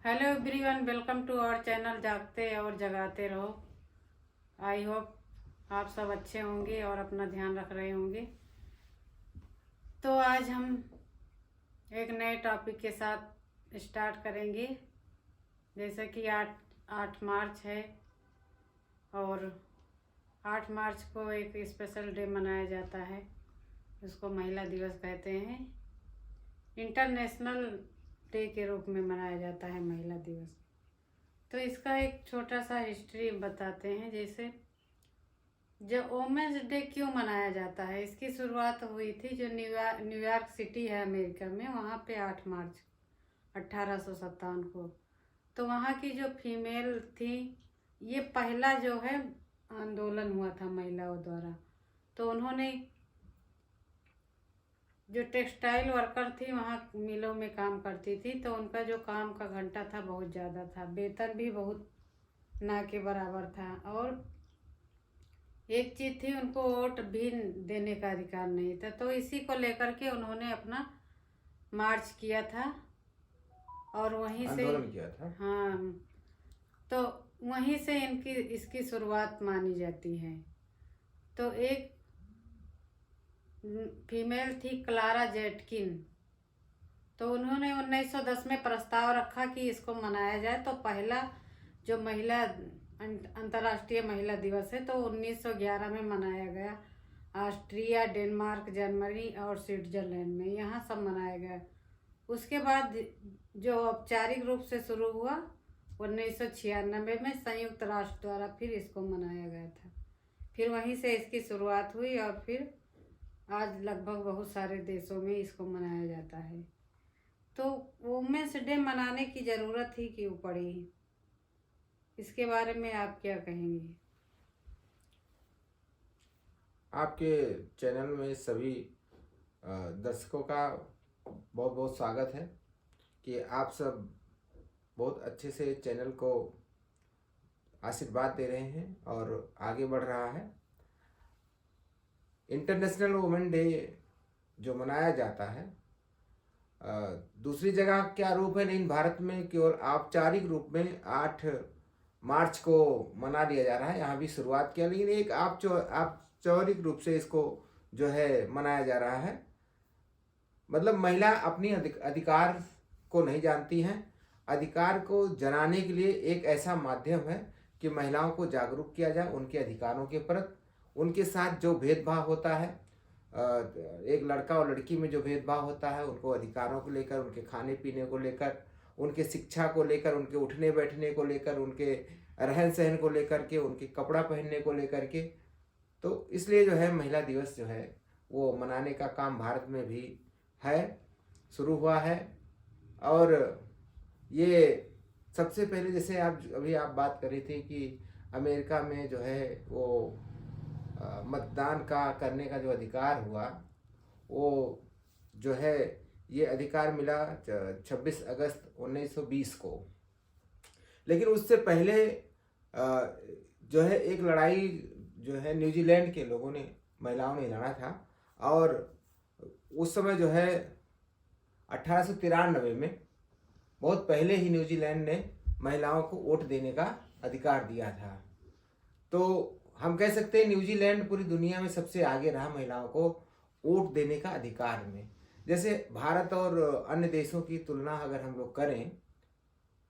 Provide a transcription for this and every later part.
Hello everyone, welcome to our channel जागते और जगाते रहो। आई होप आप सब अच्छे होंगे और अपना ध्यान रख रहे होंगे। तो आज हम एक नए टॉपिक के साथ स्टार्ट करेंगे। जैसे कि 8 मार्च है और 8 मार्च को एक स्पेशल डे मनाया जाता है, उसको महिला दिवस कहते हैं। इंटरनेशनल डे के रूप में मनाया जाता है महिला दिवस। तो इसका एक छोटा सा हिस्ट्री बताते हैं। जैसे जो वोमेंस डे क्यों मनाया जाता है, इसकी शुरुआत हुई थी जो न्यूयॉर्क सिटी है अमेरिका में, वहाँ पे 8 मार्च 1857 को। तो वहाँ की जो फीमेल थी, ये पहला जो है आंदोलन हुआ था महिलाओं द्वारा। तो उन्होंने जो टेक्सटाइल वर्कर थी, वहाँ मिलों में काम करती थी, तो उनका जो काम का घंटा था बहुत ज़्यादा था, वेतन भी बहुत ना के बराबर था। और एक चीज़ थी, उनको वोट भी देने का अधिकार नहीं था। तो इसी को लेकर के उन्होंने अपना मार्च किया था और वहीं से आंदोलन किया था। हाँ, तो वहीं से इसकी शुरुआत मानी जाती है। तो एक फीमेल थी क्लारा जेटकिन, तो उन्होंने 1910 में प्रस्ताव रखा कि इसको मनाया जाए। तो पहला जो महिला अंतर्राष्ट्रीय महिला दिवस है तो 1911 में मनाया गया। ऑस्ट्रिया, डेनमार्क, जर्मनी और स्विट्जरलैंड में यहाँ सब मनाया गया। उसके बाद जो औपचारिक रूप से शुरू हुआ 1996 में संयुक्त राष्ट्र द्वारा फिर इसको मनाया गया था। फिर वहीं से इसकी शुरुआत हुई और फिर आज लगभग बहुत सारे देशों में इसको मनाया जाता है। तो वुमेन्स डे मनाने की ज़रूरत ही क्यों पड़ी, इसके बारे में आप क्या कहेंगे? आपके चैनल में सभी दर्शकों का बहुत बहुत स्वागत है कि आप सब बहुत अच्छे से चैनल को आशीर्वाद दे रहे हैं और आगे बढ़ रहा है। इंटरनेशनल वुमेन डे जो मनाया जाता है, दूसरी जगह क्या रूप है, लेकिन भारत में केवल औपचारिक रूप में 8 मार्च को मना लिया जा रहा है। यहाँ भी शुरुआत किया, लेकिन एक औपचारिक रूप से इसको जो है मनाया जा रहा है। मतलब महिला अपनी अधिकार को नहीं जानती हैं। अधिकार को जनाने के लिए एक ऐसा माध्यम है कि महिलाओं को जागरूक किया जाए उनके अधिकारों के प्रति। उनके साथ जो भेदभाव होता है, एक लड़का और लड़की में जो भेदभाव होता है, उनको अधिकारों को लेकर, उनके खाने पीने को लेकर, उनके शिक्षा को लेकर, उनके उठने बैठने को लेकर, उनके रहन सहन को लेकर के, उनके कपड़ा पहनने को लेकर के। तो इसलिए जो है महिला दिवस जो है वो मनाने का काम भारत में भी है, शुरू हुआ है। और ये सबसे पहले जैसे आप बात कर रही थी कि अमेरिका में जो है वो मतदान का करने का जो अधिकार हुआ, वो जो है ये अधिकार मिला 26 अगस्त 1920 को। लेकिन उससे पहले जो है एक लड़ाई जो है न्यूजीलैंड के लोगों ने, महिलाओं ने लड़ा था। और उस समय जो है 1893 में, बहुत पहले ही न्यूजीलैंड ने महिलाओं को वोट देने का अधिकार दिया था। तो हम कह सकते हैं न्यूजीलैंड पूरी दुनिया में सबसे आगे रहा महिलाओं को वोट देने का अधिकार में। जैसे भारत और अन्य देशों की तुलना अगर हम लोग करें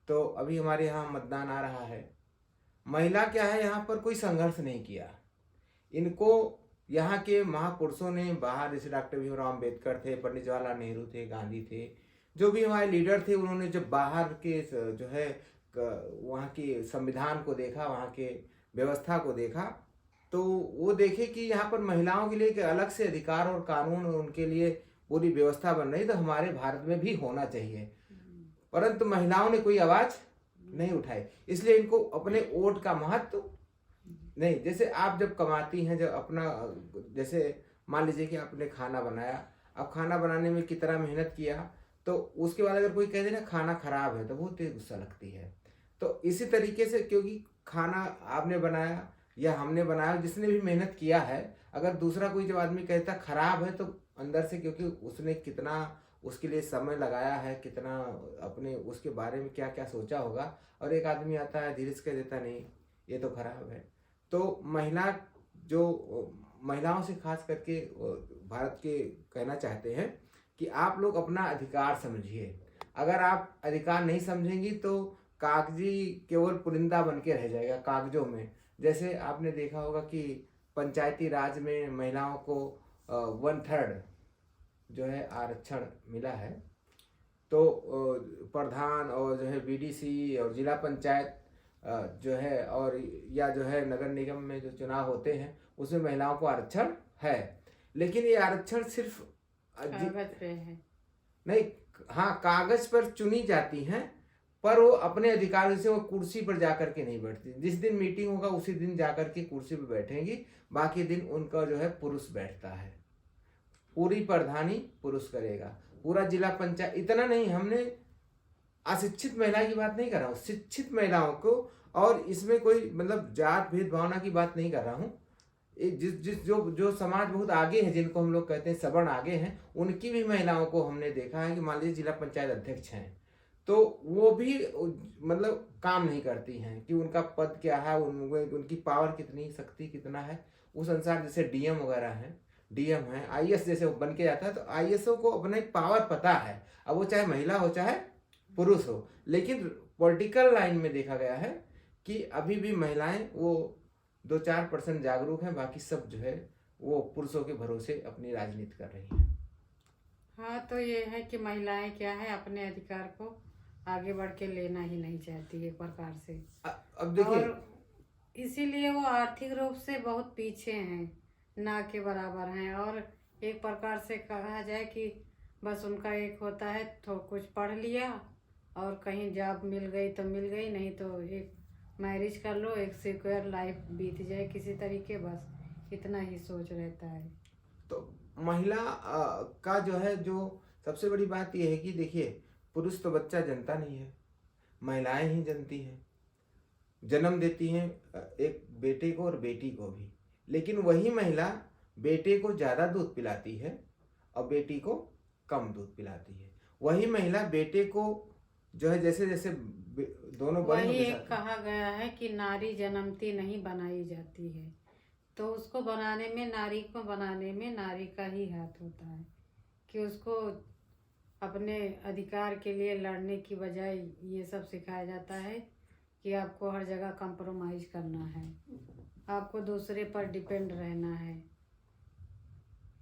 तो अभी हमारे यहाँ मतदान आ रहा है। महिला क्या है, यहाँ पर कोई संघर्ष नहीं किया। इनको यहाँ के महापुरुषों ने बाहर, जैसे डॉक्टर भीमराव अम्बेडकर थे, पंडित जवाहरलाल नेहरू थे, गांधी थे, जो भी हमारे लीडर थे, उन्होंने जब बाहर के जो है वहाँ के संविधान को देखा, वहाँ के व्यवस्था को देखा, तो वो देखे कि यहाँ पर महिलाओं के लिए एक अलग से अधिकार और कानून और उनके लिए पूरी व्यवस्था बन रही, तो हमारे भारत में भी होना चाहिए। परंतु महिलाओं ने कोई आवाज नहीं उठाई, इसलिए इनको अपने वोट का महत्व नहीं। जैसे आप जब कमाती हैं, जब अपना, जैसे मान लीजिए कि आपने खाना बनाया, अब खाना बनाने में कितना मेहनत किया, तो उसके बाद अगर कोई कह दे ना खाना खराब है तो बहुत तेज गुस्सा लगती है। तो इसी तरीके से, क्योंकि खाना आपने बनाया या हमने बनाया, जिसने भी मेहनत किया है, अगर दूसरा कोई जब आदमी कहता खराब है तो अंदर से, क्योंकि उसने कितना उसके लिए समय लगाया है, कितना अपने उसके बारे में क्या क्या सोचा होगा। और एक आदमी आता है धीरे से कह देता नहीं ये तो खराब है। तो महिलाओं से खास करके भारत के कहना चाहते हैं कि आप लोग अपना अधिकार समझिए। अगर आप अधिकार नहीं समझेंगी तो कागजी केवल पुरिंदा बन के रह जाएगा कागजों में। जैसे आपने देखा होगा कि पंचायती राज में महिलाओं को 1/3 जो है आरक्षण मिला है। तो प्रधान और जो है बीडीसी और जिला पंचायत जो है और या जो है नगर निगम में जो चुनाव होते हैं उसमें महिलाओं को आरक्षण है। लेकिन ये आरक्षण सिर्फ कागज पे है नहीं, हाँ कागज पर चुनी जाती हैं, पर वो अपने अधिकार से वो कुर्सी पर जाकर के नहीं बैठती। जिस दिन मीटिंग होगा उसी दिन जाकर के कुर्सी पर बैठेंगी, बाकी दिन उनका जो है पुरुष बैठता है। पूरी प्रधानी पुरुष करेगा, पूरा जिला पंचायत। इतना नहीं, हमने अशिक्षित महिला की बात नहीं कर रहा हूँ, शिक्षित महिलाओं को। और इसमें कोई मतलब जात भेद भावना की बात नहीं कर रहा हूँ। जिस जिस जो जो समाज बहुत आगे है, जिनको हम लोग कहते हैं सवर्ण आगे हैं, उनकी भी महिलाओं को हमने देखा है कि मान लीजिए जिला पंचायत अध्यक्ष हैं तो वो भी मतलब काम नहीं करती हैं कि उनका पद क्या है, उनकी पावर कितनी, शक्ति कितना है उस अनुसार। जैसे डीएम वगैरह हैं, डीएम है, आईएएस जैसे वो बन के जाता है तो आईएएसओ को अपना एक पावर पता है, अब वो चाहे महिला हो चाहे पुरुष हो। लेकिन पॉलिटिकल लाइन में देखा गया है कि अभी भी महिलाएं वो 2-4% जागरूक हैं, बाकी सब जो है वो पुरुषों के भरोसे अपनी राजनीति कर रही हैं। हाँ, तो ये है कि महिलाएं क्या है अपने अधिकार को आगे बढ़ के लेना ही नहीं चाहती एक प्रकार से। अब देखिए, और इसीलिए वो आर्थिक रूप से बहुत पीछे हैं, ना के बराबर हैं। और एक प्रकार से कहा जाए कि बस उनका एक होता है तो कुछ पढ़ लिया और कहीं जॉब मिल गई तो मिल गई, नहीं तो एक मैरिज कर लो, एक सिक्योर लाइफ बीत जाए किसी तरीके, बस इतना ही सोच रहता है। तो महिला का जो है जो सबसे बड़ी बात यह है कि देखिए, पुरुष तो बच्चा जनता नहीं है, महिलाएं ही जनती हैं, जन्म देती हैं एक बेटे को और बेटी को भी। लेकिन वही महिला बेटे को ज़्यादा दूध पिलाती है और बेटी को कम दूध पिलाती है। वही महिला बेटे को जो है जैसे जैसे दोनों बड़े वही होते एक जाते हैं। कहा गया है कि नारी जन्मती नहीं बनाई जाती है, तो उसको बनाने में, नारी को बनाने में नारी का ही हाथ होता है कि उसको अपने अधिकार के लिए लड़ने की बजाय ये सब सिखाया जाता है कि आपको हर जगह कंप्रोमाइज करना है, आपको दूसरे पर डिपेंड रहना है।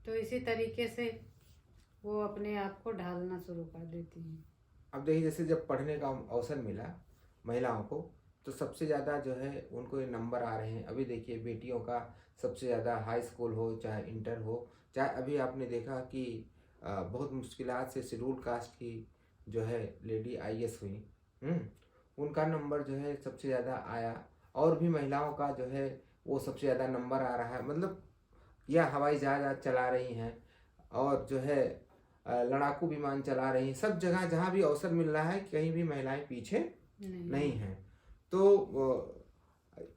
तो इसी तरीके से वो अपने आप को ढालना शुरू कर देती हैं। अब देखिए, जैसे जब पढ़ने का अवसर मिला महिलाओं को तो सबसे ज़्यादा जो है उनको ये नंबर आ रहे हैं। अभी देखिए, बेटियों का सबसे ज़्यादा हाई स्कूल हो चाहे इंटर हो, चाहे अभी आपने देखा कि बहुत मुश्किलात से शेड्यूल कास्ट की जो है लेडी आईएएस हुई, उनका नंबर जो है सबसे ज़्यादा आया। और भी महिलाओं का जो है वो सबसे ज़्यादा नंबर आ रहा है, मतलब या हवाई जहाज चला रही हैं और जो है लड़ाकू विमान चला रही हैं। सब जगह जहाँ भी अवसर मिल रहा है कहीं भी महिलाएं पीछे नहीं हैं। तो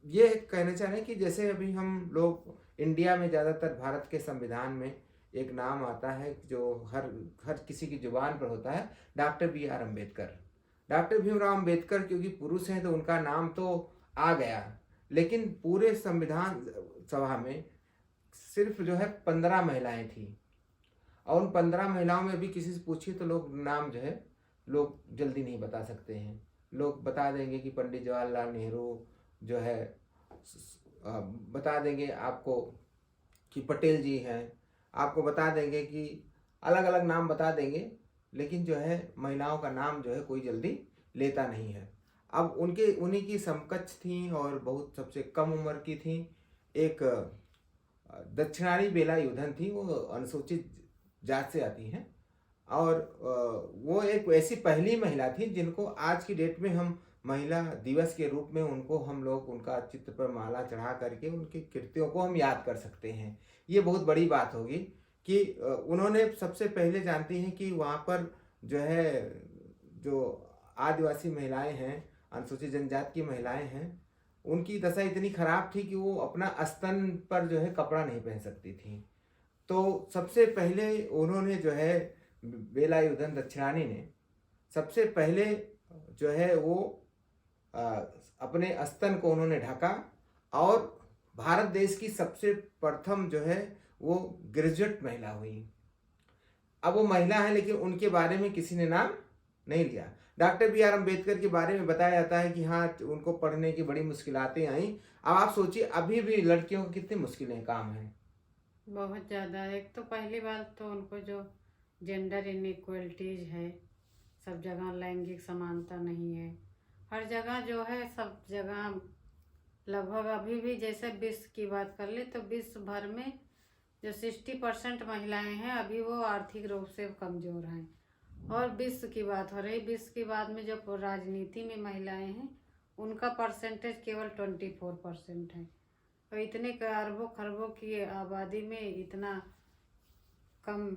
ये कहना चाह रहे हैं कि जैसे अभी हम लोग इंडिया में ज़्यादातर भारत के संविधान में एक नाम आता है जो हर किसी की जुबान पर होता है, doctor BR Ambedkar. Doctor Bhimrao Ambedkar क्योंकि पुरुष हैं तो उनका नाम तो आ गया, लेकिन पूरे संविधान सभा में सिर्फ जो है 15 महिलाएं थी। और उन 15 महिलाओं में अभी किसी से पूछिए तो लोग नाम जो है लोग जल्दी नहीं बता सकते हैं। लोग बता देंगे कि पंडित जवाहरलाल नेहरू जो है, बता देंगे आपको कि पटेल जी हैं, आपको बता देंगे कि अलग अलग नाम बता देंगे, लेकिन जो है महिलाओं का नाम जो है कोई जल्दी लेता नहीं है। अब उन्हीं की समकक्ष थी और बहुत सबसे कम उम्र की थी एक दक्षिणारी बेला युधन थी, वो अनुसूचित जात से आती हैं और वो एक ऐसी पहली महिला थी जिनको आज की डेट में हम महिला दिवस के रूप में उनको हम लोग उनका चित्र पर माला चढ़ा करके उनके कृत्यों को हम याद कर सकते हैं। ये बहुत बड़ी बात होगी कि उन्होंने सबसे पहले, जानती हैं कि वहाँ पर जो है जो आदिवासी महिलाएं हैं, अनुसूचित जनजाति की महिलाएं हैं, उनकी दशा इतनी खराब थी कि वो अपना स्तन पर जो है कपड़ा नहीं पहन सकती थी। तो सबसे पहले उन्होंने जो है वेलायुधन दक्षिणानी ने सबसे पहले जो है वो अपने स्तन को उन्होंने ढका और भारत देश की सबसे प्रथम जो है वो ग्रेजुएट महिला हुई। अब वो महिला है लेकिन उनके बारे में किसी ने नाम नहीं लिया। डॉक्टर बी आर अम्बेडकर के बारे में बताया जाता है कि हाँ उनको पढ़ने की बड़ी मुश्किलातें आई। अब आप सोचिए अभी भी लड़कियों को कितनी मुश्किलें काम है। बहुत ज़्यादा। एक तो पहली बात तो उनको जो जेंडर इनइक्वलिटीज है, सब जगह लैंगिक समानता नहीं है। हर जगह जो है, सब जगह लगभग अभी भी, जैसे विश्व की बात कर ले तो विश्व भर में जो 60% महिलाएं हैं अभी वो आर्थिक रूप से कमज़ोर हैं। और विश्व की बात हो रही, विश्व की बात में जो राजनीति में महिलाएं हैं उनका परसेंटेज केवल 24% है। और इतने अरबों खरबों की आबादी में इतना कम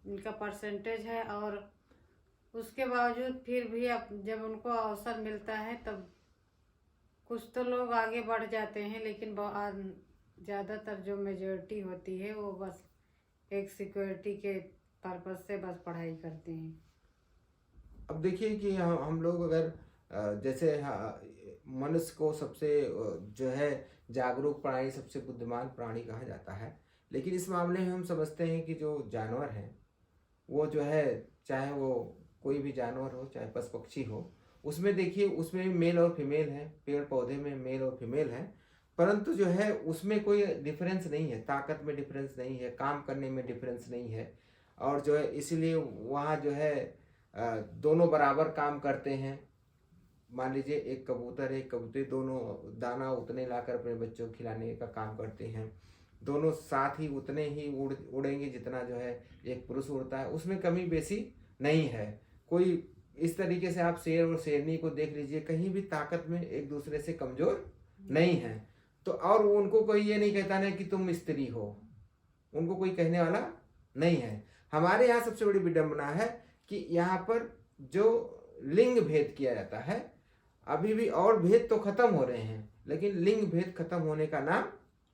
इनका परसेंटेज है। और उसके बावजूद फिर भी अब जब उनको अवसर मिलता है तब कुछ तो लोग आगे बढ़ जाते हैं, लेकिन ज़्यादातर जो मेजॉरिटी होती है वो बस एक सिक्योरिटी के पर्पज से बस पढ़ाई करते हैं। अब देखिए कि हम लोग अगर जैसे मनुष्य को सबसे जो है जागरूक प्राणी, सबसे बुद्धिमान प्राणी कहा जाता है, लेकिन इस मामले में हम समझते हैं कि जो जानवर हैं वो जो है, चाहे वो कोई भी जानवर हो, चाहे पशु पक्षी हो, उसमें देखिए उसमें मेल और फीमेल है, पेड़ पौधे में मेल और फीमेल है, परंतु जो है उसमें कोई डिफरेंस नहीं है, ताकत में डिफरेंस नहीं है, काम करने में डिफरेंस नहीं है। और जो है इसीलिए वहाँ जो है दोनों बराबर काम करते हैं। मान लीजिए एक कबूतर है, एक कबूतरी, दोनों दाना उतने लाकर अपने बच्चों को खिलाने का काम करते हैं। दोनों साथ ही उतने ही उड़ेंगे जितना जो है एक पुरुष उड़ता है, उसमें कमी बेसी नहीं है कोई। इस तरीके से आप शेर और शेरनी को देख लीजिए, कहीं भी ताकत में एक दूसरे से कमजोर नहीं है। तो और उनको कोई ये नहीं कहता ना कि तुम स्त्री हो, उनको कोई कहने वाला नहीं है। हमारे यहाँ सबसे बड़ी विडंबना है कि यहाँ पर जो लिंग भेद किया जाता है, अभी भी और भेद तो खत्म हो रहे हैं लेकिन लिंग भेद खत्म होने का नाम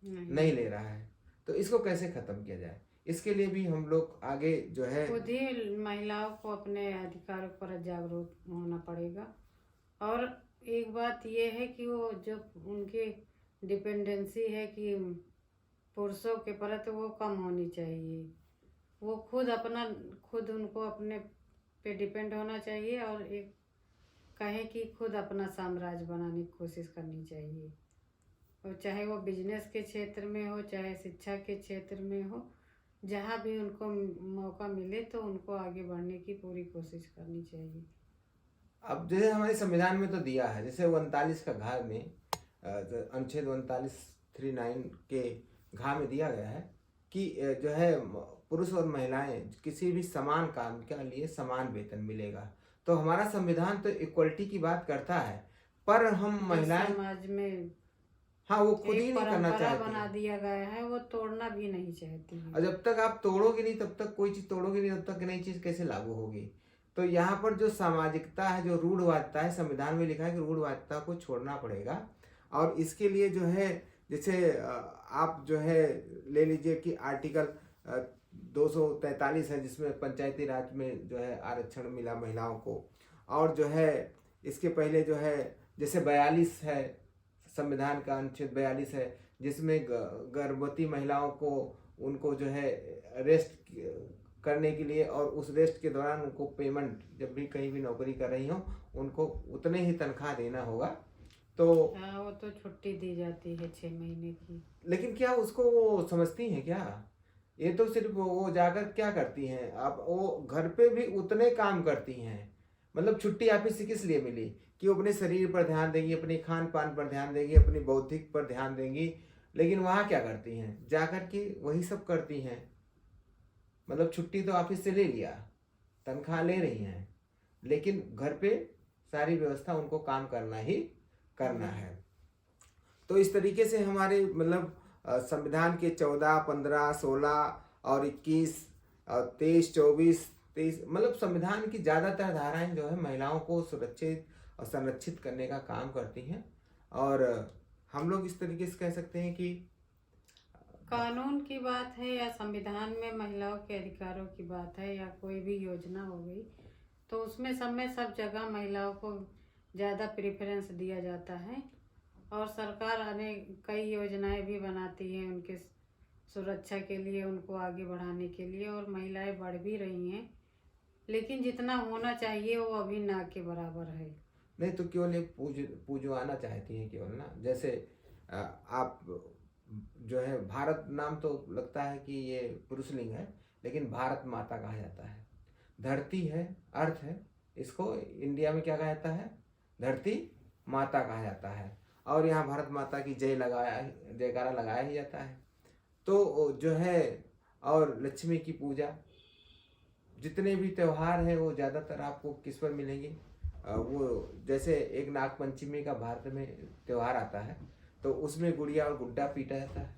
नहीं ले रहा है। तो इसको कैसे खत्म किया जाए, इसके लिए भी हम लोग आगे जो है खुद ही महिलाओं को अपने अधिकारों पर जागरूक होना पड़ेगा। और एक बात ये है कि वो जो उनकी डिपेंडेंसी है कि पुरुषों के प्रति वो कम होनी चाहिए। वो खुद उनको अपने पे डिपेंड होना चाहिए और एक कहे कि खुद अपना साम्राज्य बनाने की कोशिश करनी चाहिए। और चाहे वो बिजनेस के क्षेत्र में हो, चाहे शिक्षा के क्षेत्र में हो, जहाँ भी उनको मौका मिले तो उनको आगे बढ़ने की पूरी कोशिश करनी चाहिए। अब जैसे हमारे संविधान में तो दिया है, जैसे 39 का घ में अनुच्छेद 39(39) के घ में दिया गया है कि जो है पुरुष और महिलाएं किसी भी समान काम के लिए समान वेतन मिलेगा। तो हमारा संविधान तो इक्वलिटी की बात करता है, पर हम महिलाएं समाज में हाँ वो खुद ही नहीं करना परंपरा चाहती बना दिया गया है, वो तोड़ना भी नहीं चाहती है। और जब तक आप तोड़ोगे नहीं, तब तक कोई चीज तोड़ोगे नहीं, तब तक नई चीज कैसे लागू होगी। तो यहाँ पर जो सामाजिकता है, जो रूढ़वादिता है, संविधान में लिखा है कि रूढ़वादिता को छोड़ना पड़ेगा। और इसके लिए जो है, जैसे आप जो है ले लीजिए कि आर्टिकल 243 है जिसमें पंचायती राज में जो है आरक्षण मिला महिलाओं को। और जो है इसके पहले जो है जैसे 42 है, संविधान का अनुच्छेद 42 है जिसमें गर्भवती महिलाओं को उनको जो है रेस्ट करने के लिए और उस रेस्ट के दौरान उनको पेमेंट, जब भी कहीं भी नौकरी कर रही हो उनको उतने ही तनख्वाह देना होगा। तो वो तो छुट्टी दी जाती है 6 महीने की। लेकिन क्या उसको वो समझती हैं क्या? ये तो सिर्फ वो जाकर क्या करती हैं, अब वो घर पे भी उतने काम करती हैं। मतलब छुट्टी ऑफिस से किस लिए मिली कि वो अपने शरीर पर ध्यान देंगी, अपने खान पान पर ध्यान देंगी, अपनी बौद्धिक पर ध्यान देंगी। लेकिन वहाँ क्या करती हैं, जाकर के वही सब करती हैं। मतलब छुट्टी तो ऑफिस से ले लिया, तनख्वाह ले रही हैं, लेकिन घर पे सारी व्यवस्था उनको काम करना ही करना है। तो इस तरीके से हमारे मतलब संविधान के 14, 15, 16 और 21 और 23, 24, 23 मतलब संविधान की ज़्यादातर धाराएं जो है महिलाओं को सुरक्षित और संरक्षित करने का काम करती हैं। और हम लोग इस तरीके से कह सकते हैं कि कानून की बात है या संविधान में महिलाओं के अधिकारों की बात है या कोई भी योजना हो गई, तो उसमें सब में सब जगह महिलाओं को ज़्यादा प्रेफरेंस दिया जाता है। और सरकार अनेक कई योजनाएं भी बनाती है उनके सुरक्षा के लिए, उनको आगे बढ़ाने के लिए, और महिलाएं बढ़ भी रही हैं, लेकिन जितना होना चाहिए वो अभी ना के बराबर है। नहीं तो केवल एक पूजवाना चाहती हैं केवल ना, जैसे आप जो है भारत नाम तो लगता है कि ये पुरुषलिंग है, लेकिन भारत माता कहा जाता है। धरती है, अर्थ है, इसको इंडिया में क्या कहा जाता है? धरती माता कहा जाता है। और यहाँ भारत माता की जयकारा लगाया ही जाता है। तो जो है, और लक्ष्मी की पूजा, जितने भी त्यौहार हैं वो ज़्यादातर आपको किस पर मिलेंगे? वो जैसे एक नाग पंचमी का भारत में त्यौहार आता है, तो उसमें गुड़िया और गुड्डा पीटा जाता है।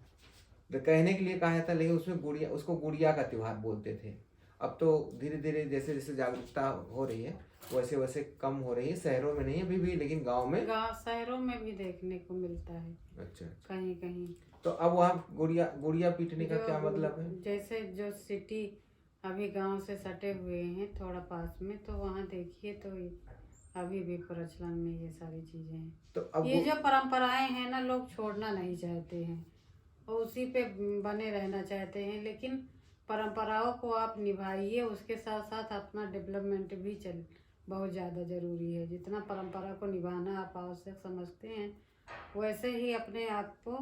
तो कहने के लिए कहा जाता है, लेकिन उसमें गुड़िया, उसको गुड़िया का त्यौहार बोलते थे। अब तो धीरे धीरे जैसे जैसे जागरूकता हो रही है वैसे वैसे कम हो रही है। शहरों में नहीं अभी भी, लेकिन शहरों में भी देखने को मिलता है। अच्छा। कहीं कहीं। तो अब वहाँ गुड़िया पीटने का क्या मतलब है? जैसे जो सिटी अभी गांव से सटे हुए हैं थोड़ा पास में, तो वहाँ देखिए तो अभी भी प्रचलन में ये सारी चीजें हैं। तो अब ये जो परंपराएं हैं ना, लोग छोड़ना नहीं चाहते हैं और उसी पे बने रहना चाहते हैं, लेकिन परंपराओं को आप निभाइए, उसके साथ साथ अपना डेवलपमेंट भी बहुत ज़्यादा ज़रूरी है। जितना परंपरा को निभाना आप आवश्यक समझते हैं, वैसे ही अपने आप को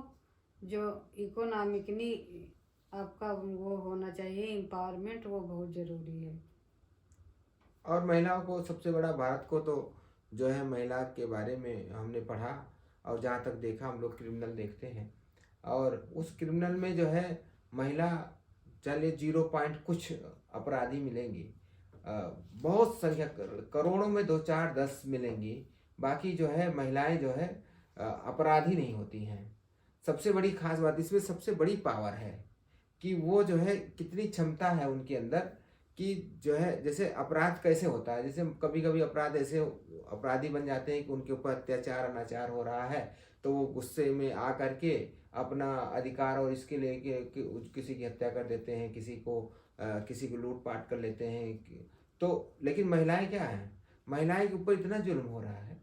जो इकोनॉमिकली आपका वो होना चाहिए, एम्पावरमेंट, वो बहुत ज़रूरी है। और महिलाओं को सबसे बड़ा, भारत को तो जो है महिला के बारे में हमने पढ़ा, और जहाँ तक देखा, हम लोग क्रिमिनल देखते हैं, और उस क्रिमिनल में जो है महिला, चलिए 0 पॉइंट कुछ अपराधी मिलेंगी, बहुत संख्या करोड़ों में 2 4 10 मिलेंगी, बाकी जो है महिलाएं जो है अपराधी नहीं होती हैं। सबसे बड़ी खास बात इसमें, सबसे बड़ी पावर है कि वो जो है कितनी क्षमता है उनके अंदर, कि जो है जैसे अपराध कैसे होता है, जैसे कभी कभी अपराध ऐसे अपराधी बन जाते हैं कि उनके ऊपर अत्याचार अनाचार हो रहा है, तो वो गुस्से में आ करके अपना अधिकार और इसके लिए किसी की हत्या कर देते हैं, किसी को लूटपाट कर लेते हैं। तो लेकिन महिलाएं क्या हैं, महिलाएं के ऊपर इतना जुल्म हो रहा है,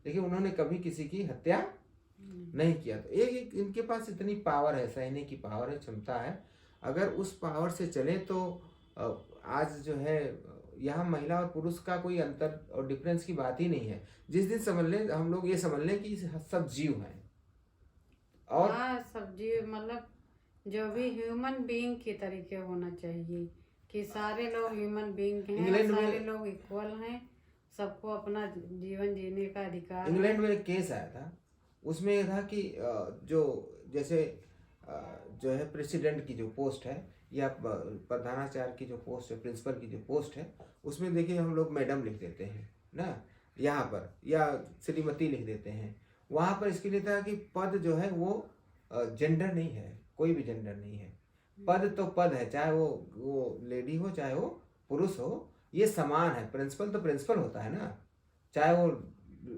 लेकिन उन्होंने कभी किसी की हत्या नहीं किया। तो एक इनके पास इतनी पावर है, सहने की पावर है, क्षमता है। अगर उस पावर से चले तो आज जो है यहाँ महिला और पुरुष का कोई अंतर और डिफरेंस की बात ही नहीं है। जिस दिन समझ लें, हम लोग ये समझ लें कि सब जीव हैं, और हाँ, सब जीव, मतलब जो भी ह्यूमन बीइंग के तरीके होना चाहिए, कि सारे लोग ह्यूमन बीइंग हैं, सारे लोग इक्वल हैं, सबको अपना जीवन जीने का अधिकार है। इंग्लैंड में एक केस आया था, उसमें यह था कि जो जैसे जो है प्रेसिडेंट की जो पोस्ट है, या प्रधानाचार्य की जो पोस्ट है, प्रिंसिपल की जो पोस्ट है, उसमें देखिए हम लोग मैडम लिख देते हैं ना यहाँ पर, या श्रीमती लिख देते हैं। वहाँ पर इसके लिए था कि पद जो है वो जेंडर नहीं है, कोई भी जेंडर नहीं है। पद तो पद है, चाहे वो लेडी हो चाहे वो पुरुष हो, ये समान है। प्रिंसिपल तो प्रिंसिपल होता है ना, चाहे वो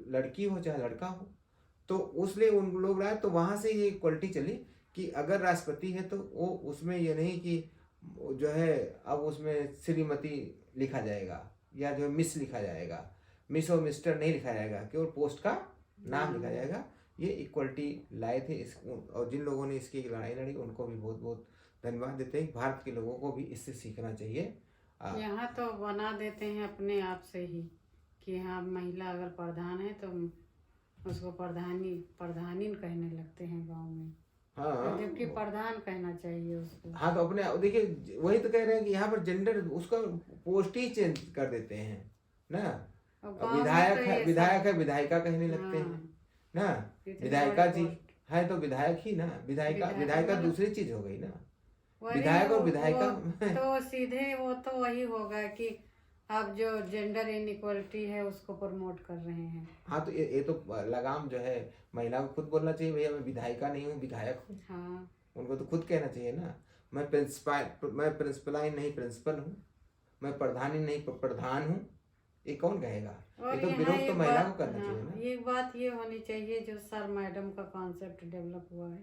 लड़की हो चाहे लड़का हो। तो उसलिए उन लोग रहा, तो वहाँ से ये इक्वलिटी चली कि अगर राष्ट्रपति है तो वो उसमें ये नहीं कि जो है अब उसमें श्रीमती लिखा जाएगा या जो मिस लिखा जाएगा, मिस और मिस्टर नहीं लिखा जाएगा, केवल पोस्ट का नाम लिखा जाएगा। ये इक्वलिटी लाए थे इस, और जिन लोगों ने इसकी लड़ाई लड़ी उनको भी बहुत बहुत धन्यवाद देते हैं। भारत के लोगों को भी इससे सीखना चाहिए। यहाँ तो बना देते हैं अपने आप से ही कि हाँ, महिला अगर प्रधान है तो उसको प्रधानी कहने लगते हैं गांव में। हाँ, जबकि प्रधान कहना चाहिए उसको। हाँ, तो अपने देखिए वही तो कह रहे हैं कि यहाँ पर जेंडर उसका पोस्ट ही चेंज कर देते हैं ना। विधायक है विधायिका कहने लगते हैं ना, विधायिका जी है तो विधायक ही ना, विधायिका दूसरी चीज हो गई ना, विधायक और विधायिका। तो सीधे वो तो वही होगा कि अब जो जेंडर इनइक्वलिटी है उसको प्रमोट कर रहे हैं। हाँ, तो ये तो लगाम जो है महिला को खुद बोलना चाहिए, भैया मैं विधायिका नहीं हूँ, विधायक हूँ। हाँ, उनको तो खुद कहना चाहिए ना, मैं प्रिंसिपलाइन नहीं प्रिंसिपल हूँ, मैं प्रधानी नहीं प्रधान हूँ। ये कौन कहेगा? ये तो विरोध तो महिला को करना चाहिए ना। एक बात ये होनी चाहिए, जो सर मैडम का कॉन्सेप्ट डेवलप हुआ है,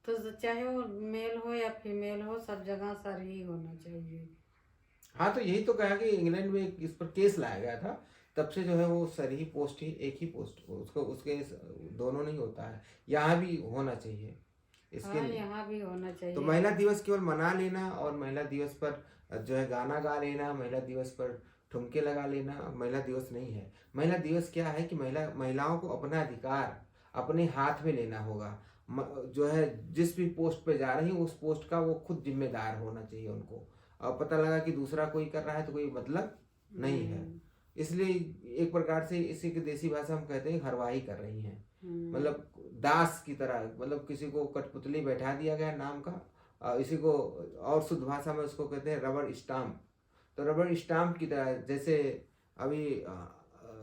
तो चाहे वो मेल हो या फीमेल हो, सब जगह सर ही होना चाहिए। हाँ, तो यही तो कहा कि इंग्लैंड में इस पर केस लाया गया था, तब से जो है वो सर ही पोस्ट ही एक ही पोस्ट उसको उसके दोनों नहीं होता है। यहाँ भी होना चाहिए इसके हाँ, लिए। यहाँ भी होना तो चाहिए। महिला दिवस केवल मना लेना और महिला दिवस पर जो है गाना गा लेना, महिला दिवस पर ठुमके लगा लेना महिला दिवस नहीं है। महिला दिवस क्या है कि महिलाओं को अपना अधिकार अपने हाथ में लेना होगा। जो है जिस भी पोस्ट पे जा रही है उस पोस्ट का वो खुद जिम्मेदार होना चाहिए उनको। अब पता लगा कि दूसरा कोई कर रहा है तो कोई मतलब नहीं है। इसलिए एक प्रकार से इसी की देसी भाषा हम कहते हैं हरवाही कर रही हैं। मतलब दास की तरह, मतलब किसी को कठपुतली बैठा दिया गया नाम का, इसी को और शुद्ध भाषा में उसको कहते हैं रबर स्टाम्प। तो रबर स्टाम्प की तरह जैसे अभी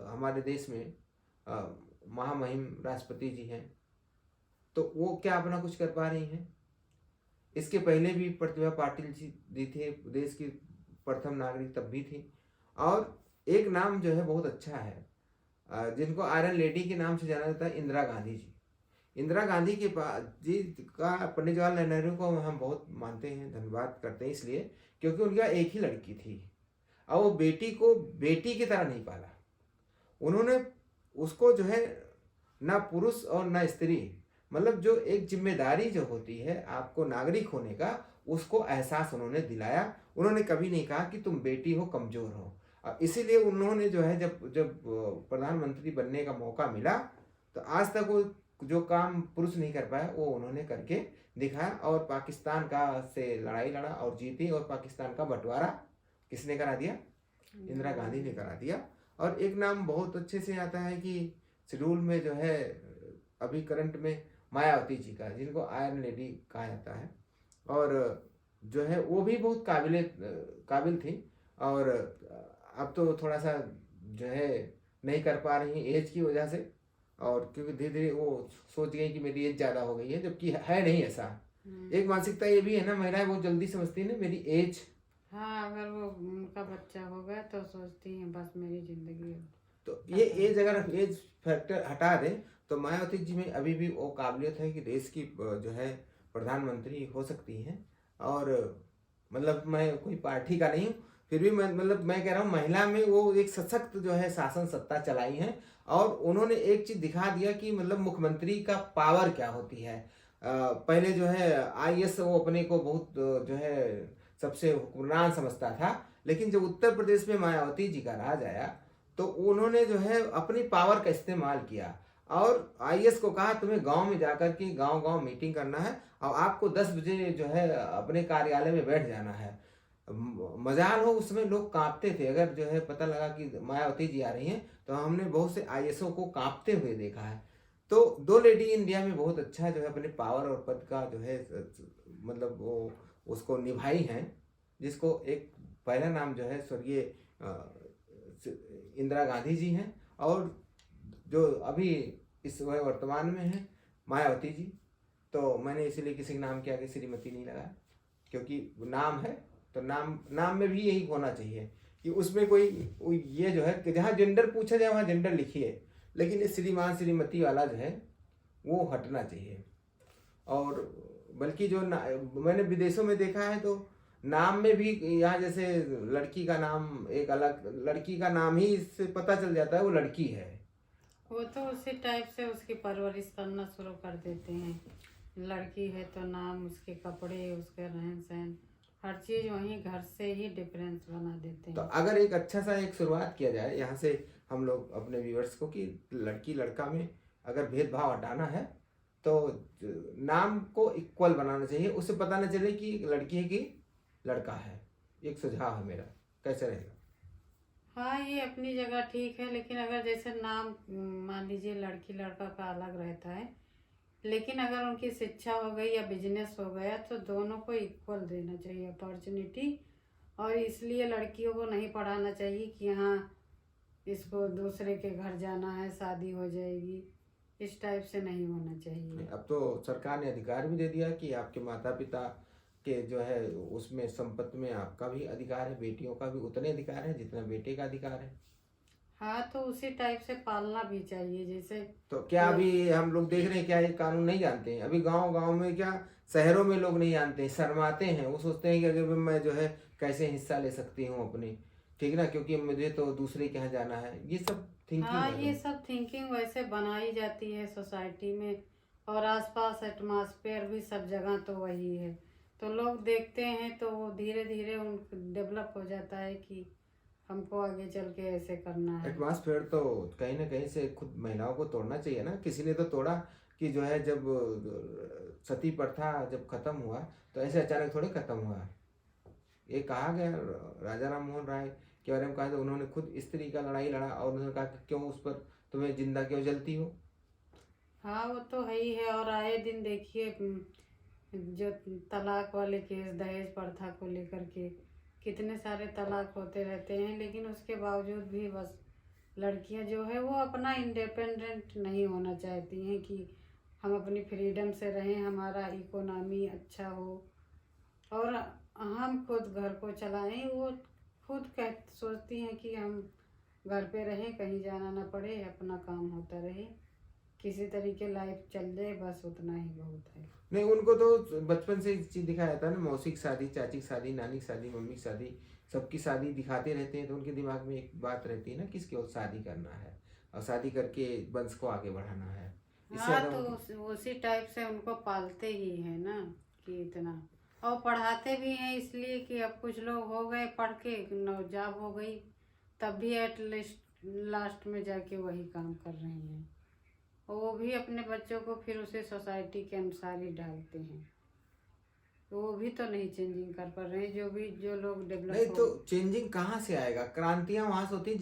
हमारे देश में महामहिम राष्ट्रपति जी हैं, तो वो क्या अपना कुछ कर पा रही हैं? इसके पहले भी प्रतिभा पाटिल जी थे, देश की प्रथम नागरिक तब भी थी। और एक नाम जो है बहुत अच्छा है, जिनको आयरन लेडी के नाम से जाना जाता है, इंदिरा गांधी जी। इंदिरा गांधी के जी का पंडित जवाहरलाल नेहरू को हम बहुत मानते हैं, धन्यवाद करते हैं इसलिए क्योंकि उनका एक ही लड़की थी और वो बेटी को बेटी की तरह नहीं पाला। उन्होंने उसको जो है ना पुरुष और ना स्त्री, मतलब जो एक जिम्मेदारी जो होती है आपको नागरिक होने का, उसको एहसास उन्होंने दिलाया। उन्होंने कभी नहीं कहा कि तुम बेटी हो, कमजोर हो। इसीलिए उन्होंने जो है जब जब प्रधानमंत्री बनने का मौका मिला तो आज तक वो जो काम पुरुष नहीं कर पाया वो उन्होंने करके दिखाया। और पाकिस्तान का से लड़ाई लड़ा और जीती, और पाकिस्तान का बंटवारा किसने करा दिया? इंदिरा गांधी ने करा दिया। और एक नाम बहुत अच्छे से आता है कि शेड्यूल में जो है अभी करंट में मायावती जी का, जिनको आयरन लेडी कहा जाता है, और जो है वो भी बहुत काबिल थी। और अब तो थोड़ा सा जो है नहीं कर पा रही हैं एज की वजह से, और क्योंकि धीरे धीरे वो सोच गई कि मेरी एज ज़्यादा हो गई है, जबकि है नहीं ऐसा। एक मानसिकता ये भी है ना, महिलाएं बहुत जल्दी समझती है ना मेरी एज। हाँ, अगर वो उनका बच्चा हो गया तो सोचती हैं बस मेरी जिंदगी। तो ये एज, अगर एज फैक्टर हटा दें तो मायावती जी में अभी भी वो काबिलियत है कि देश की जो है प्रधानमंत्री हो सकती हैं। और मतलब मैं कोई पार्टी का नहीं हूँ, फिर भी मैं कह रहा हूँ महिला में वो एक सशक्त जो है शासन सत्ता चलाई है। और उन्होंने एक चीज दिखा दिया कि मतलब मुख्यमंत्री का पावर क्या होती है। पहले जो है आईएएस वो अपने को बहुत जो है सबसे हुक्मरान समझता था, लेकिन जब उत्तर प्रदेश में मायावती जी का राज आया तो उन्होंने जो है अपनी पावर का इस्तेमाल किया और आईएएस को कहा तुम्हें गांव में जाकर के गांव गांव मीटिंग करना है और आपको 10 बजे जो है अपने कार्यालय में बैठ जाना है। मजाल हो उसमें लोग कांपते थे, अगर जो है पता लगा कि मायावती जी आ रही हैं तो हमने बहुत से आईएएसओ को कांपते हुए देखा है। तो दो लेडी इंडिया में बहुत अच्छा जो है अपने पावर और पद का जो है मतलब वो उसको निभाई हैं, जिसको एक पहला नाम जो है स्वर्गीय इंदिरा गांधी जी हैं और जो अभी इस वर्तमान में है मायावती जी। तो मैंने इसीलिए किसी के नाम के आगे श्रीमती नहीं लगाया, क्योंकि नाम है तो नाम में भी यही होना चाहिए कि उसमें कोई ये जो है कि जहाँ जेंडर पूछा जाए वहाँ जेंडर लिखिए, लेकिन ये श्रीमान श्रीमती वाला जो है वो हटना चाहिए। और बल्कि जो मैंने विदेशों में देखा है तो नाम में भी यहाँ जैसे लड़की का नाम एक अलग, लड़की का नाम ही इससे पता चल जाता है वो लड़की है। वो तो उसी टाइप से उसकी परवरिश करना शुरू कर देते हैं। लड़की है तो नाम, उसके कपड़े, उसके रहन सहन, हर चीज वहीं घर से ही डिफरेंस बना देते हैं। तो अगर एक अच्छा सा एक शुरुआत किया जाए यहाँ से हम लोग अपने व्यूअर्स को कि लड़की लड़का में अगर भेदभाव हटाना है तो नाम को इक्वल बनाना चाहिए, उससे पता न चले कि लड़की है कि लड़का है। एक सुझाव है मेरा, कैसे रहेगा? हाँ, ये अपनी जगह ठीक है, लेकिन अगर जैसे नाम मान लीजिए लड़की लड़का का अलग रहता है, लेकिन अगर उनकी शिक्षा हो गई या बिजनेस हो गया तो दोनों को इक्वल देना चाहिए अपॉर्चुनिटी। और इसलिए लड़कियों को नहीं पढ़ाना चाहिए कि हाँ इसको दूसरे के घर जाना है, शादी हो जाएगी, इस टाइप से नहीं होना चाहिए। अब तो सरकार ने अधिकार भी दे दिया कि आपके माता पिता के जो है उसमें संपत्ति में आपका भी अधिकार है, बेटियों का भी उतने अधिकार है जितना बेटे का अधिकार है। हाँ, तो उसी टाइप से पालना भी चाहिए जैसे। तो क्या अभी हम लोग देख रहे हैं, क्या ये कानून नहीं जानते हैं? अभी गांव गांव में, क्या शहरों में लोग नहीं जानते, शर्माते हैं। वो सोचते हैं कि अगर मैं जो है कैसे हिस्सा ले सकती हूँ अपनी, ठीक ना, क्योंकि मुझे तो दूसरे के यहाँ जाना है। ये सब थिंकिंग हाँ, है ये लोग। सब थिंकिंग वैसे बनाई जाती है सोसाइटी में, और आसपास एटमॉस्फेयर भी सब जगह तो वही है। तो लोग देखते हैं तो वो धीरे धीरे उन डेवलप हो जाता है कि हमको आगे चल के ऐसे करना है। एटमॉस्फेयर तो कहीं ना कहीं से खुद महिलाओं को तोड़ना चाहिए ना। किसी ने तो तोड़ा कि जो है, जब सती प्रथा जब खत्म हुआ तो ऐसे अचानक थोड़ी खत्म हुआ। ये कहा गया, राजा राम मोहन राय के बारे में कहा, तो उन्होंने खुद स्त्री का लड़ाई लड़ा और उन्होंने कहा कि क्यों उस पर तुम्हें जिंदा क्यों जलती हो। हाँ, वो तो है ही है। और आए दिन देखिए जो तलाक वाले केस, दहेज प्रथा को लेकर के कितने सारे तलाक होते रहते हैं, लेकिन उसके बावजूद भी बस लड़कियां जो है वो अपना इंडिपेंडेंट नहीं होना चाहती हैं कि हम अपनी फ्रीडम से रहें, हमारा इकोनॉमी अच्छा हो और हम खुद घर को चलाएं। वो खुद कह सोचती हैं कि हम घर पे रहें, कहीं जाना ना पड़े, अपना काम होता रहे, किसी तरीके लाइफ चल जाए, बस उतना ही बहुत है। नहीं, उनको तो बचपन से एक चीज दिखाया जाता है ना, मौसी की शादी, चाची की शादी, नानी की शादी, मम्मी की शादी, सबकी शादी दिखाते रहते हैं। तो उनके दिमाग में एक बात रहती है ना कि इसके और शादी करना है और शादी करके वंश को आगे बढ़ाना है। इससे हाँ, ज्यादा तो उनकी उसी टाइप से उनको पालते ही है ना कि इतना, और पढ़ाते भी हैं इसलिए कि अब कुछ लोग हो गए पढ़ के, जॉब हो गई, तब भी एट लिस्ट लास्ट में जाके वही काम कर रहे हैं। और वो भी अपने बच्चों को फिर उसे सोसाइटी के अनुसार ही डालते हैं। तो वो भी तो नहीं चेंजिंग कर पा रहे हैं, जो लोग नहीं, डेवलप हो। तो चेंजिंग कहाँ से आएगा? क्रांतियां वहां से होती हैं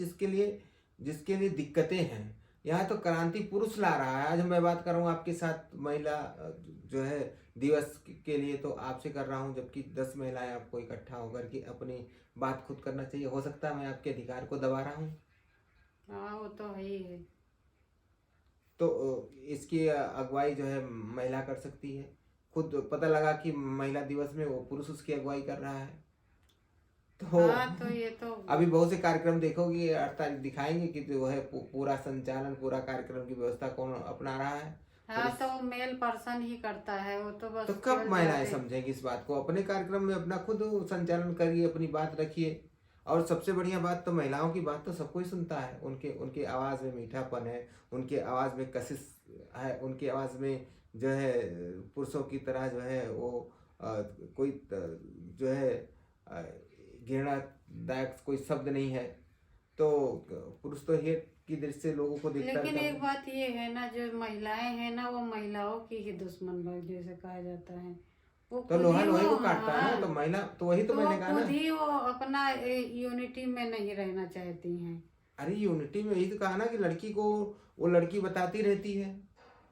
जिसके लिए दिक्कतें हैं। यहाँ तो क्रांति पुरुष ला रहा है। आज मैं बात कर रहा हूँ आपके साथ महिला जो है दिवस के लिए, तो आपसे कर रहा हूँ, जबकि 10 महिलाएं आपको इकट्ठा होकर के अपनी बात खुद करना चाहिए। हो सकता है मैं आपके अधिकार को दबा रहा हूँ। हाँ, वो तो है ही है। तो इसकी अगुवाई जो है महिला कर सकती है। खुद पता लगा कि महिला दिवस में वो पुरुष उसकी अगुवाई कर रहा है। तो हाँ, तो ये तो। अभी बहुत से कार्यक्रम देखोगे, 8 तारीख दिखाएंगे कि जो है पूरा संचालन, पूरा कार्यक्रम की व्यवस्था कौन अपना रहा है? हाँ, पुरुष। तो वो मेल पर्सन ही करता है, वो तो तो बस कब केवल महिलाएं जाते। समझेंगी इस बात को? अपने कार्यक्रम में अपना खुद संचालन करिए, अपनी बात रखिए। और सबसे बढ़िया बात तो महिलाओं की बात तो सबको ही सुनता है। उनके उनके आवाज में मीठापन है, उनके आवाज में कशिश है, उनके आवाज में जो है पुरुषों की तरह जो है वो कोई जो है घृणादायक कोई शब्द नहीं है। तो पुरुष तो हेट की दृष्टि से लोगों को देखता लेकिन रहता एक है। बात ये है ना, जो महिलाएं हैं ना, वो महिलाओं की ही दुश्मन भाई जैसे कहा जाता है। वो तो खुद लोहा ही लोहे वो, को काटता है ना, तो हाँ, महिला तो वही तो तो वो मैंने कहा खुद ना। ही वो अपना यूनिटी में नहीं रहना चाहती हैं। अरे यूनिटी में यही तो कहा ना कि लड़की को वो लड़की बताती रहती है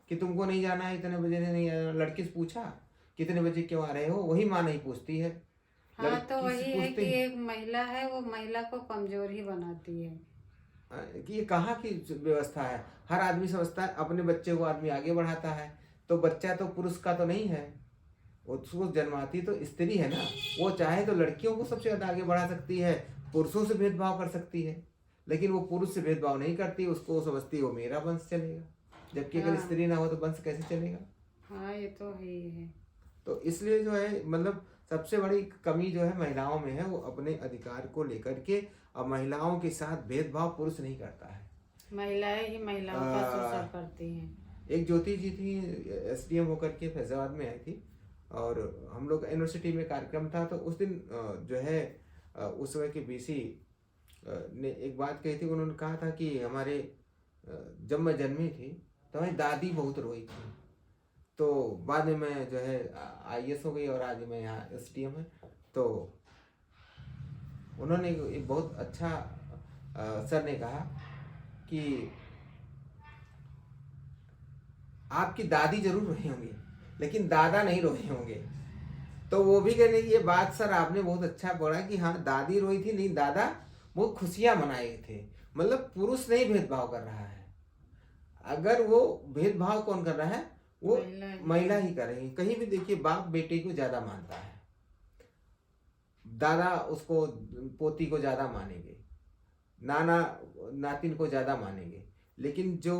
कि तुमको नहीं जाना है, इतने बजे से नहीं आना। लड़की से पूछा कितने बजे क्यों आ रहे हो, वही माँ नहीं पूछती है, हाँ, तो लड़की से वही है पूछते कि हैं। एक महिला है, वो महिला को कमजोर ही बनाती है। कि ये कहाँ की व्यवस्था है? हर आदमी समझता है अपने बच्चे को आदमी आगे बढ़ाता है, तो बच्चा तो पुरुष का तो नहीं है, उसको जन्माती तो स्त्री है ना। वो चाहे तो लड़कियों को सबसे ज्यादा आगे बढ़ा सकती है, पुरुषों से भेदभाव कर सकती है, लेकिन वो पुरुष से भेदभाव नहीं करती। उसको वो समझती है वो मेरा वंश चलेगा, जबकि अगर हाँ, स्त्री ना हो तो वंश कैसे चलेगा? हाँ, ये तो है ही है। तो इसलिए जो है, मतलब सबसे बड़ी कमी जो है महिलाओं में है, वो अपने अधिकार को लेकर के। अब महिलाओं के साथ भेदभाव पुरुष नहीं करता है। महिलाएं ही महिलाओं का शोषण आ, करती हैं। एक ज्योति जी थी, एसडीएम होकर के फैजाबाद में आई थी, और हम लोग यूनिवर्सिटी में कार्यक्रम था। तो उस दिन जो है उस समय के बीसी ने एक बात कही थी। उन्होंने कहा था कि हमारे जब मैं जन्मी थी तो हमारी दादी बहुत रोई थी। तो बाद में मैं जो है आईएएस हो गई और आज मैं यहाँ एसडीएम है। तो उन्होंने एक बहुत अच्छा सर ने कहा कि आपकी दादी जरूर रोए होंगे लेकिन दादा नहीं रोए होंगे। तो वो भी कहने की ये बात सर आपने बहुत अच्छा बोला कि हाँ दादी रोई थी, नहीं दादा बहुत खुशियां मनाए थे। मतलब पुरुष नहीं भेदभाव कर रहा है। अगर वो भेदभाव कौन कर रहा है? वो महिला ही कर रही है। कहीं भी देखिए बाप बेटे को ज्यादा मानता है, दादा उसको पोती को ज्यादा मानेंगे, नाना नातिन को ज़्यादा मानेंगे, लेकिन जो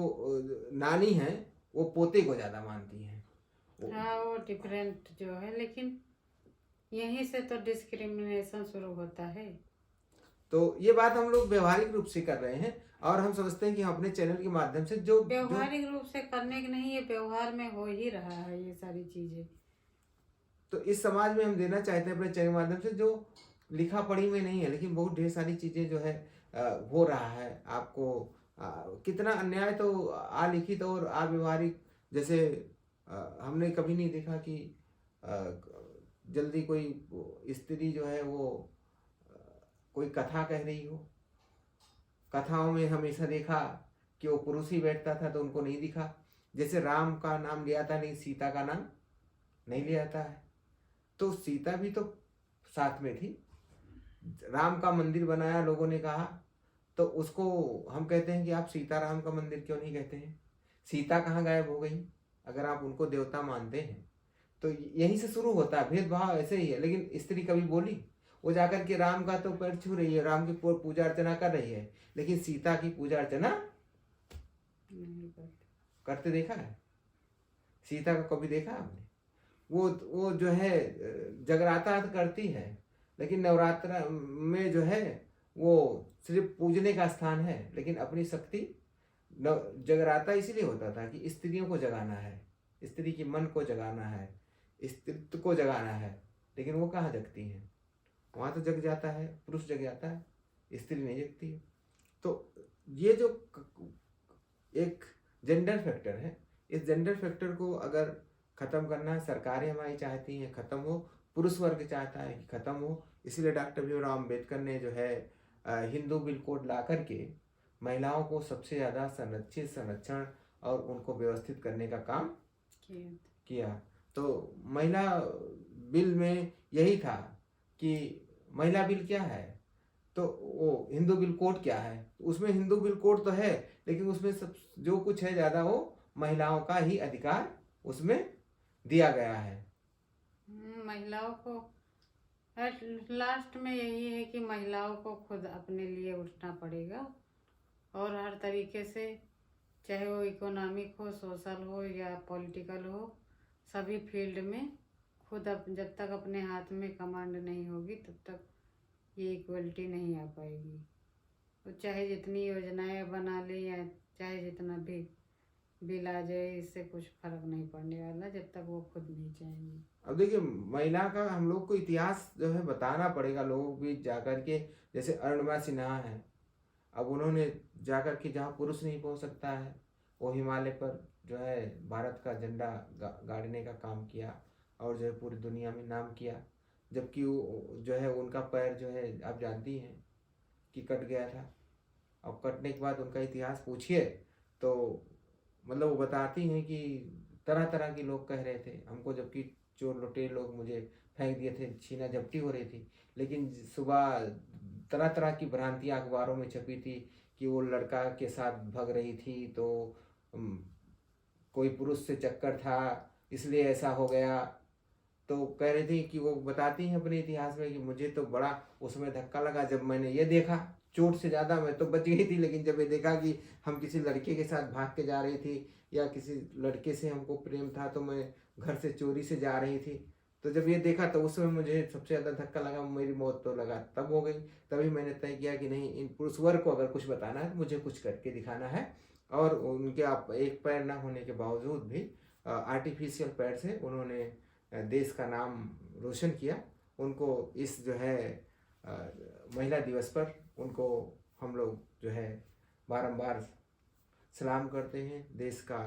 नानी है वो पोते को ज़्यादा मानती हैं। हाँ, वो डिफरेंट जो है, लेकिन यहीं से तो डिस्क्रिमिनेशन शुरू होता है। तो ये बात हम लोग व्यवहारिक रूप से कर रहे हैं, और हम समझते हैं कि हम अपने चैनल के माध्यम से जो व्यवहारिक रूप से करने की नहीं, ये व्यवहार में हो ही रहा है ये सारी चीजें। तो इस समाज में हम देना चाहते हैं अपने चैनल के माध्यम से, जो लिखा पढ़ी में नहीं है लेकिन बहुत ढेर सारी चीज़ें जो है हो रहा है आपको। कितना अन्याय तो अलिखित और अव्यवहारिक, जैसे हमने कभी नहीं देखा कि जल्दी कोई स्त्री जो है वो कोई कथा कह रही हो। कथाओं में हमेशा देखा कि वो पुरुष ही बैठता था, तो उनको नहीं दिखा। जैसे राम का नाम लिया था, नहीं सीता का नाम नहीं लिया जाता है। तो सीता भी तो साथ में थी। राम का मंदिर बनाया लोगों ने कहा, तो उसको हम कहते हैं कि आप सीताराम का मंदिर क्यों नहीं कहते हैं? सीता कहाँ गायब हो गई? अगर आप उनको देवता मानते हैं तो यहीं से शुरू होता है भेदभाव, ऐसे ही है। लेकिन स्त्री कभी बोली? वो जाकर के राम का तो पैर छू रही है, राम की पूजा अर्चना कर रही है, लेकिन सीता की पूजा अर्चना नहीं करते। करते देखा है? सीता को कभी देखा आपने? वो जो है जगराता तो करती है, लेकिन नवरात्र में जो है वो सिर्फ पूजने का स्थान है, लेकिन अपनी शक्ति जगराता इसीलिए होता था कि स्त्रियों को जगाना है, स्त्री के मन को जगाना है, स्त्रीत्व को जगाना है। लेकिन वो कहाँ जगती है? वहाँ तो जग जाता है, पुरुष जग जाता है, स्त्री नहीं जगती है। तो ये जो एक जेंडर फैक्टर है, इस जेंडर फैक्टर को अगर खत्म करना है, सरकारें हमारी चाहती हैं खत्म हो, पुरुष वर्ग चाहता है कि खत्म हो। इसलिए डॉक्टर भीमराव अम्बेडकर ने जो है हिंदू बिल कोड ला करके महिलाओं को सबसे ज़्यादा संरक्षित, संरक्षण और उनको व्यवस्थित करने का काम किया। तो महिला बिल में यही था कि महिला बिल क्या है, तो वो हिंदू बिल कोड क्या है। उसमें हिंदू बिल कोड तो है, लेकिन उसमें सब जो कुछ है ज़्यादा वो महिलाओं का ही अधिकार उसमें दिया गया है। महिलाओं को लास्ट में यही है कि महिलाओं को खुद अपने लिए उठना पड़ेगा, और हर तरीके से, चाहे वो इकोनॉमिक हो, सोशल हो या पॉलिटिकल हो, सभी फील्ड में खुद जब तक अपने हाथ में कमांड नहीं होगी तब तक ये इक्वलिटी नहीं आ पाएगी। तो चाहे जितनी योजनाएं बना ले या चाहे जितना भी बिल आ जाए, इससे कुछ फर्क नहीं पड़ने वाला जब तक वो खुद नहीं चाहेंगी। अब देखिए, महिला का हम लोग को इतिहास जो है बताना पड़ेगा लोगों के बीच जाकर के। जैसे अरुणिमा सिन्हा है, अब उन्होंने जाकर के जहाँ पुरुष नहीं पहुँच सकता है, वो हिमालय पर जो है भारत का झंडा गाड़ने का काम किया और जो है पूरी दुनिया में नाम किया। जबकि वो जो है उनका पैर जो है आप जानती हैं कि कट गया था। अब कटने के बाद उनका इतिहास पूछिए तो मतलब वो बताती हैं कि तरह तरह के लोग कह रहे थे हमको, जबकि चोर लुटेरे लोग मुझे फेंक दिए थे, छीना झपटी हो रही थी। लेकिन सुबह तरह तरह की भ्रांतियाँ अखबारों में छपी थी कि वो लड़का के साथ भाग रही थी, तो कोई पुरुष से चक्कर था इसलिए ऐसा हो गया। तो कह रही थी कि वो बताती हैं अपने इतिहास में कि मुझे तो बड़ा उसमें धक्का लगा जब मैंने ये देखा। चोट से ज़्यादा मैं तो बच गई थी, लेकिन जब ये देखा कि हम किसी लड़के के साथ भाग के जा रही थी या किसी लड़के से हमको प्रेम था, तो मैं घर से चोरी से जा रही थी, तो जब ये देखा तो उस समय मुझे सबसे ज़्यादा धक्का लगा, मेरी मौत तो लगा तब हो गई। तभी मैंने तय किया कि नहीं, इन पुरुष वर्ग को अगर कुछ बताना है तो मुझे कुछ करके दिखाना है। और उनके आप एक पैर ना होने के बावजूद भी आर्टिफिशियल पैर से उन्होंने देश का नाम रोशन किया। उनको इस जो है महिला दिवस पर उनको हम लोग जो है बारंबार सलाम करते हैं। देश का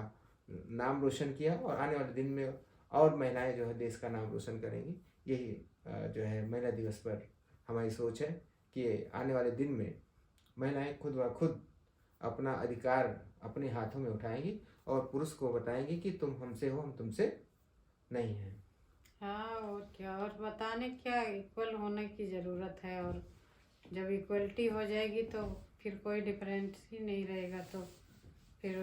नाम रोशन किया और आने वाले दिन में और महिलाएं जो है देश का नाम रोशन करेंगी। यही जो है महिला दिवस पर हमारी सोच है कि आने वाले दिन में महिलाएं खुद ब खुद अपना अधिकार अपने हाथों में उठाएंगी और पुरुष को बताएंगी कि तुम हमसे हो, हम तुमसे नहीं हैं। हाँ, और क्या, और बताने क्या, इक्वल होने की ज़रूरत है। और जब इक्वलिटी हो जाएगी तो फिर कोई डिफरेंस ही नहीं रहेगा, तो फिर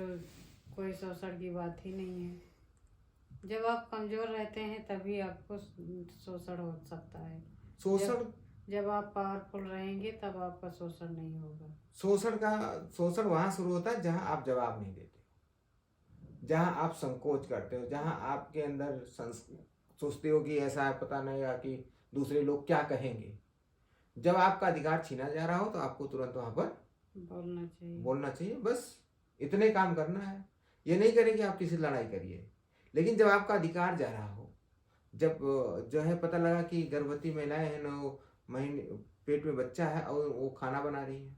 कोई शोषण की बात ही नहीं है। जब आप कमज़ोर रहते हैं तभी आपको शोषण हो सकता है। शोषण जब आप पावरफुल रहेंगे तब आपका शोषण नहीं होगा। शोषण वहां शुरू होता है जहां आप जवाब नहीं देते, जहां आप संकोच करते हो, जहां आपके अंदर सोचते हो कि ऐसा है, पता नहीं है कि दूसरे लोग क्या कहेंगे। जब आपका अधिकार छीना जा रहा हो तो आपको तुरंत वहां पर बोलना चाहिए। बस इतने काम करना है। ये नहीं करें कि आप किसी से लड़ाई करिए, लेकिन जब आपका अधिकार जा रहा हो, जब जो है पता लगा कि गर्भवती महिलाएं हैं, 9 महीने पेट में बच्चा है और वो खाना बना रही है,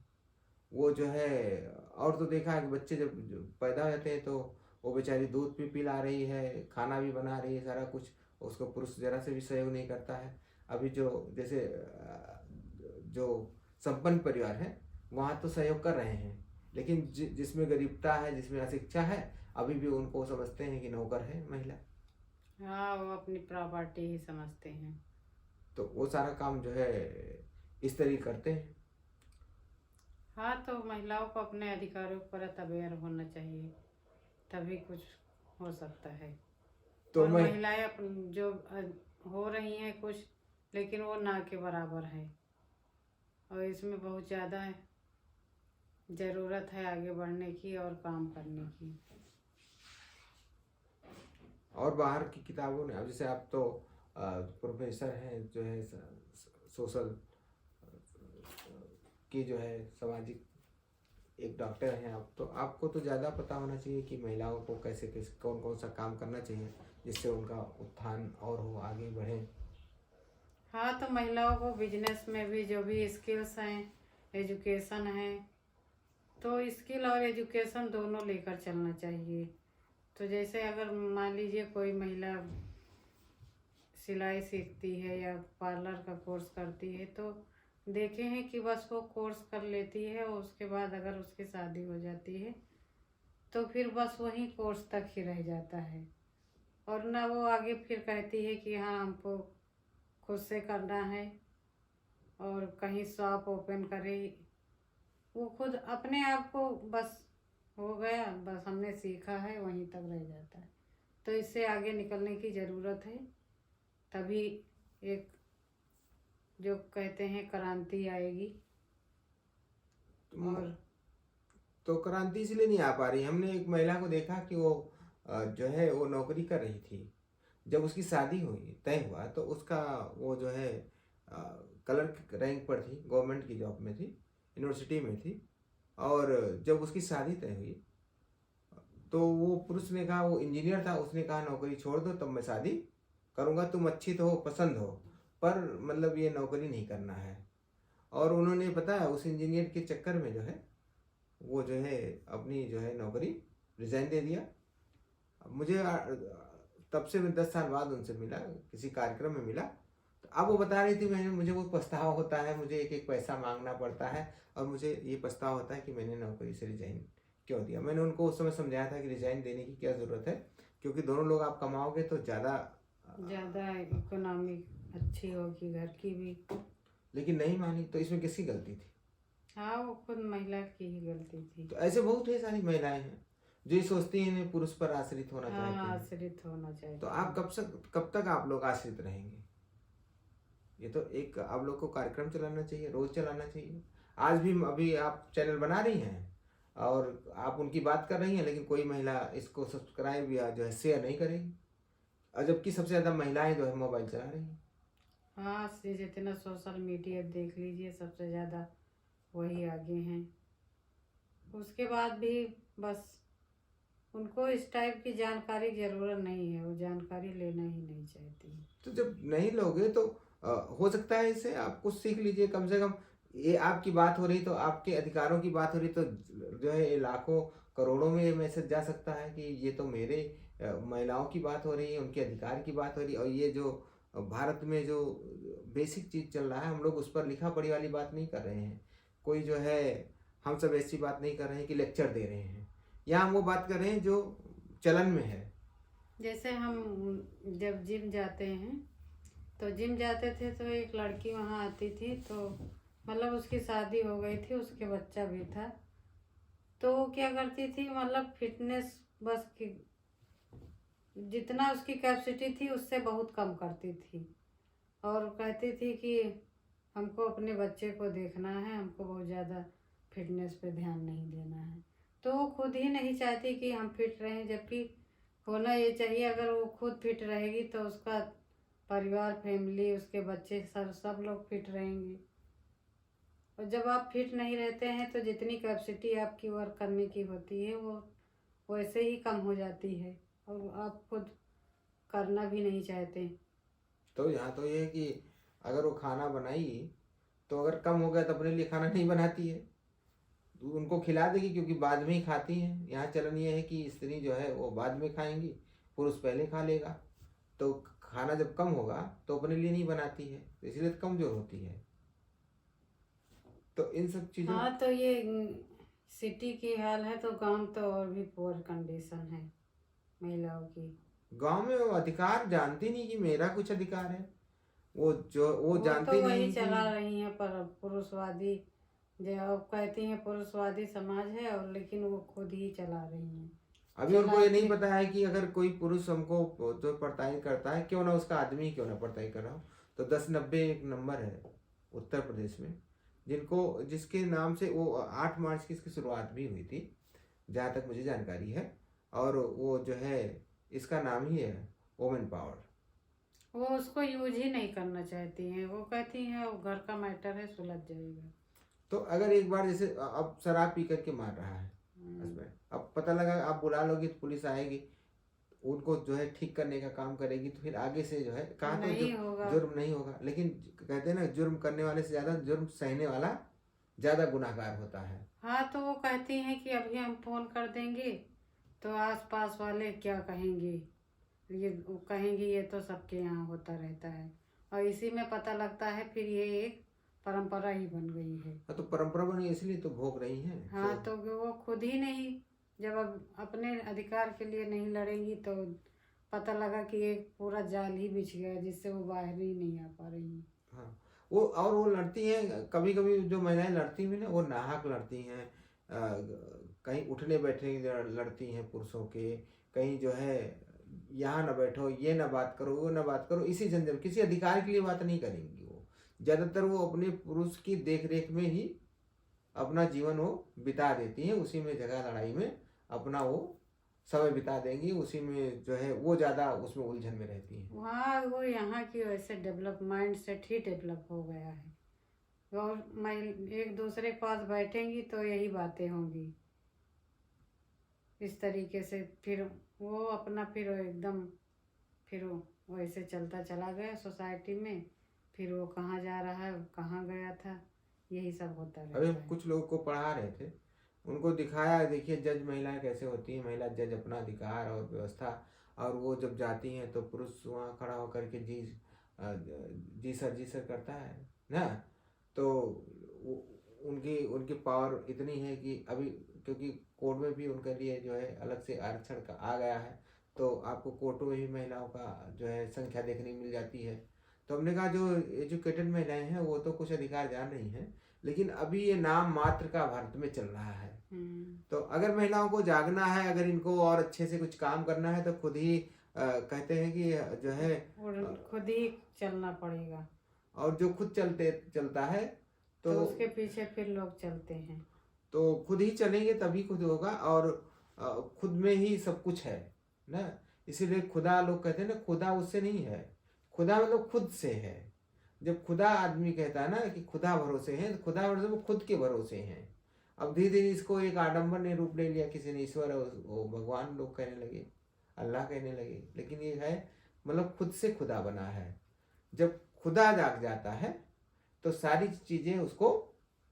वो जो है, और तो देखा है कि बच्चे जब पैदा हो जाते हैं तो वो बेचारी दूध भी पिला रही है, खाना भी बना रही है, सारा कुछ। उसको पुरुष जरा से भी सहयोग नहीं करता है। अभी जो जैसे जो संपन्न परिवार है वहाँ तो सहयोग कर रहे हैं, लेकिन जिसमें गरीबता है, जिसमें अशिक्षा है, अभी भी उनको समझते हैं कि नौकर है महिला। हाँ, वो अपनी प्रॉपर्टी ही समझते हैं। तो वो सारा काम जो है इस तरीके करते हैं। हाँ, तो महिलाओं को अपने अधिकारों पर अवेयर होना चाहिए, तभी कुछ हो सकता है। तो और महिलाएं जो हो रही हैं कुछ, लेकिन वो ना के बराबर है, और इसमें बहुत ज़्यादा ज़रूरत है आगे बढ़ने की और काम करने की। और बाहर की किताबों ने, अब जैसे आप तो प्रोफेसर हैं, जो है सोशल की जो है सामाजिक एक डॉक्टर हैं आप, तो आपको तो ज़्यादा पता होना चाहिए कि महिलाओं को कैसे कैसे कौन कौन सा काम करना चाहिए जिससे उनका उत्थान और हो, आगे बढ़े। हाँ, तो महिलाओं को बिजनेस में भी जो भी स्किल्स हैं, एजुकेशन है, तो स्किल और एजुकेशन दोनों लेकर चलना चाहिए। तो जैसे अगर मान लीजिए कोई महिला सिलाई सीखती है या पार्लर का कोर्स करती है, तो देखे हैं कि बस वो कोर्स कर लेती है और उसके बाद अगर उसकी शादी हो जाती है तो फिर बस वही कोर्स तक ही रह जाता है, और ना वो आगे फिर कहती है कि हाँ हमको खुद से करना है और कहीं शॉप ओपन करे। वो खुद अपने आप को बस हो गया, बस हमने सीखा है, वहीं तक रह जाता है। तो इससे आगे निकलने की ज़रूरत है, तभी एक जो कहते हैं क्रांति आएगी। तो क्रांति इसलिए नहीं आ पा रही। हमने एक महिला को देखा कि वो जो है वो नौकरी कर रही थी, जब उसकी शादी हुई, तय हुआ, तो उसका वो जो है क्लर्क रैंक पर थी, गवर्नमेंट की जॉब में थी, यूनिवर्सिटी में थी, और जब उसकी शादी तय हुई तो वो पुरुष ने कहा, वो इंजीनियर था, उसने कहा नौकरी छोड़ दो तब मैं शादी करूँगा, तुम अच्छी तो हो, पसंद हो, पर मतलब ये नौकरी नहीं करना है। और उन्होंने पता है उस इंजीनियर के चक्कर में जो है वो जो है अपनी जो है नौकरी रिजाइन दे दिया। मुझे तब से मैं 10 साल बाद उनसे मिला, किसी कार्यक्रम में मिला, तो अब वो बता रही थी, मुझे वो पछतावा होता है, मुझे एक एक पैसा मांगना पड़ता है और मुझे ये पछतावा होता है कि मैंने नौकरी से रिजाइन क्यों दिया। मैंने उनको उस समय समझाया था कि रिजाइन देने की क्या ज़रूरत है, क्योंकि दोनों लोग आप कमाओगे तो ज़्यादा इकोनॉमी अच्छी होगी घर की भी। लेकिन नहीं मानी, तो इसमें किसकी गलती थी? हाँ, वो खुद महिला की ही गलती थी। तो ऐसे बहुत ढेर सारी महिलाएं हैं जो ये सोचती हैं पुरुष पर आश्रित होना चाहती हैं। आश्रित होना चाहिए। तो आप कब तक आप लोग आश्रित रहेंगे? ये तो एक आप लोग को कार्यक्रम चलाना चाहिए, रोज चलाना चाहिए। आज भी अभी आप चैनल बना रही हैं और आप उनकी बात कर रही हैं, लेकिन कोई महिला इसको सब्सक्राइब या जो है शेयर नहीं करेगी, और जबकि सबसे ज़्यादा महिलाएं जो है मोबाइल चला रही हैं। हाँ, जितना सोशल मीडिया देख लीजिए, सबसे ज़्यादा वही आगे हैं। उसके बाद भी बस उनको इस टाइप की जानकारी ज़रूरत नहीं है, वो जानकारी लेना ही नहीं चाहती। तो जब नहीं लोगे तो हो सकता है इससे आप कुछ सीख लीजिए, कम से कम। ये आपकी बात हो रही, तो आपके अधिकारों की बात हो रही, तो जो है लाखों करोड़ों में ये मैसेज जा सकता है कि ये तो मेरे महिलाओं की बात हो रही है, उनके अधिकार की बात हो रही है, और ये जो भारत में जो बेसिक चीज़ चल रहा है, हम लोग उस पर लिखा पढ़ी वाली बात नहीं कर रहे हैं। कोई जो है, हम सब ऐसी बात नहीं कर रहे हैं कि लेक्चर दे रहे हैं, यहाँ हम वो बात कर रहे हैं जो चलन में है। जैसे हम जब जिम जाते हैं, तो जिम जाते थे तो एक लड़की वहाँ आती थी, तो मतलब उसकी शादी हो गई थी, उसके बच्चा भी था, तो वो क्या करती थी, मतलब फिटनेस बस की जितना उसकी कैपेसिटी थी उससे बहुत कम करती थी, और कहती थी कि हमको अपने बच्चे को देखना है, हमको बहुत ज़्यादा फिटनेस पे ध्यान नहीं देना है। तो वो खुद ही नहीं चाहती कि हम फिट रहें, जबकि होना ये चाहिए। अगर वो खुद फिट रहेगी तो उसका परिवार, फैमिली, उसके बच्चे, सब लोग फिट रहेंगे। और जब आप फिट नहीं रहते हैं तो जितनी कैपेसिटी आपकी वर्क करने की होती है वो वैसे ही कम हो जाती है, और आप खुद करना भी नहीं चाहते। तो यहाँ तो ये है कि अगर वो खाना बनाई तो अगर कम हो गया तो अपने लिए खाना नहीं बनाती है, तो उनको खिला देगी, क्योंकि बाद में ही खाती हैं। यहाँ चलन ये है कि स्त्री जो है वो बाद में खाएंगी, पुरुष पहले खा लेगा। तो खाना जब कम होगा तो अपने लिए नहीं बनाती है, तो इसलिए तो कमजोर होती है। तो इन सब चीज़ों हाँ, तो ये सिटी की हाल है, तो गांव तो और भी पुअर कंडीशन है महिलाओं की। गांव में वो अधिकार जानती नहीं कि मेरा कुछ अधिकार है, वो वो तो जानती वही नहीं चला कि रही हैं, पर पुरुषवादी, जो अब कहती हैं पुरुषवादी समाज है, और लेकिन वो खुद ही चला रही हैं। अभी उनको चला ये नहीं के पता है कि अगर कोई पुरुष हमको जो पढ़ताई करता है, क्यों ना उसका आदमी ही क्यों ना पढ़ताई कर रहा हो। तो 1090 एक नंबर है उत्तर प्रदेश में, जिसके नाम से वो 8 मार्च की इसकी शुरुआत भी हुई थी, जहाँ तक मुझे जानकारी है। और वो जो है इसका नाम ही है वोमेन पावर। वो उसको यूज ही नहीं करना चाहती हैं। वो कहती हैं वो घर का मैटर है, सुलझ जाएगा। तो अगर एक बार जैसे अब शराब पी करके मार रहा है हस्बैंड, अब पता लगा आप बुला लोगे तो पुलिस आएगी, उनको जो है ठीक करने का काम करेगी, तो फिर आगे से जो है कहा तो नहीं होगा। जुर्म नहीं होगा। लेकिन कहते हैं ना, जुर्म करने वाले से ज्यादा जुर्म सहने वाला ज्यादा गुनाहगार होता है। हाँ, तो वो कहती हैं कि अभी हम फोन कर देंगे तो आस पास वाले क्या कहेंगे, ये वो कहेंगे ये तो सबके यहाँ होता रहता है, और इसी में पता लगता है फिर ये एक परंपरा ही बन गई है। हाँ, तो परंपरा बनी इसलिए तो भोग रही हैं। हाँ, तो वो खुद ही नहीं, जब अब अपने अधिकार के लिए नहीं लड़ेंगी तो पता लगा कि एक पूरा जाल ही बिछ गया, जिससे वो बाहर ही नहीं आ पा रही। हाँ, वो लड़ती हैं। कभी कभी जो महिलाएं लड़ती हुई ना, वो नाहक लड़ती हैं। कहीं उठने बैठने लड़ती हैं पुरुषों के, कहीं जो है यहाँ ना बैठो, ये ना बात करो, वो ना बात करो, इसी झंझट, किसी अधिकार के लिए बात नहीं करेंगी। वो ज्यादातर वो अपने पुरुष की देख रेख में ही अपना जीवन वो बिता देती हैं, उसी में झगड़ा लड़ाई में अपना वो समय बिता देंगी, उसी में जो है वो ज्यादा उसमें उलझन में रहती हैं। वहाँ वो यहाँ की वैसे डेवलप माइंड सेट ही डेवलप हो गया है, और एक दूसरे के पास बैठेंगी तो यही बातें होंगी इस तरीके से। फिर वो अपना फिर वो एकदम फिर वो वैसे चलता चला गया सोसाइटी में। फिर वो कहाँ जा रहा है, कहाँ गया था, यही सब होता अभी रहता हम है। कुछ लोगों को पढ़ा रहे थे, उनको दिखाया, देखिए जज महिलाएं कैसे होती हैं। महिला जज अपना अधिकार और व्यवस्था, और वो जब जाती हैं तो पुरुष वहाँ खड़ा होकर के जी सर करता है ना। तो उनकी उनकी पावर इतनी है कि अभी, क्योंकि कोर्ट में भी उनके लिए जो है अलग से आरक्षण का आ गया है, तो आपको कोर्टों में भी महिलाओं का जो है संख्या देखने मिल जाती है। तो हमने कहा जो एजुकेटेड महिलाएं हैं वो तो कुछ अधिकार जान रही हैं, लेकिन अभी ये नाम मात्र का भारत में चल रहा है। तो अगर महिलाओं को जागना है, अगर इनको और अच्छे से कुछ काम करना है, तो खुद ही कहते हैं कि जो है और खुद ही चलना पड़ेगा, और जो खुद चलता है तो उसके पीछे फिर लोग चलते हैं। तो खुद ही चलेंगे तभी खुद होगा, और खुद में ही सब कुछ है ना। इसीलिए खुदा, लोग कहते हैं ना, खुदा उससे नहीं है, खुदा मतलब खुद से है। जब खुदा आदमी कहता है ना कि खुदा भरोसे हैं, तो खुदा भरोसे वो खुद के भरोसे हैं। अब धीरे धीरे इसको एक आडंबर ने रूप ले लिया, किसी ने ईश्वर वो भगवान लोग कहने लगे, अल्लाह कहने लगे, लेकिन ये है मतलब खुद से खुदा बना है। जब खुदा जाग जाता है तो सारी चीजें उसको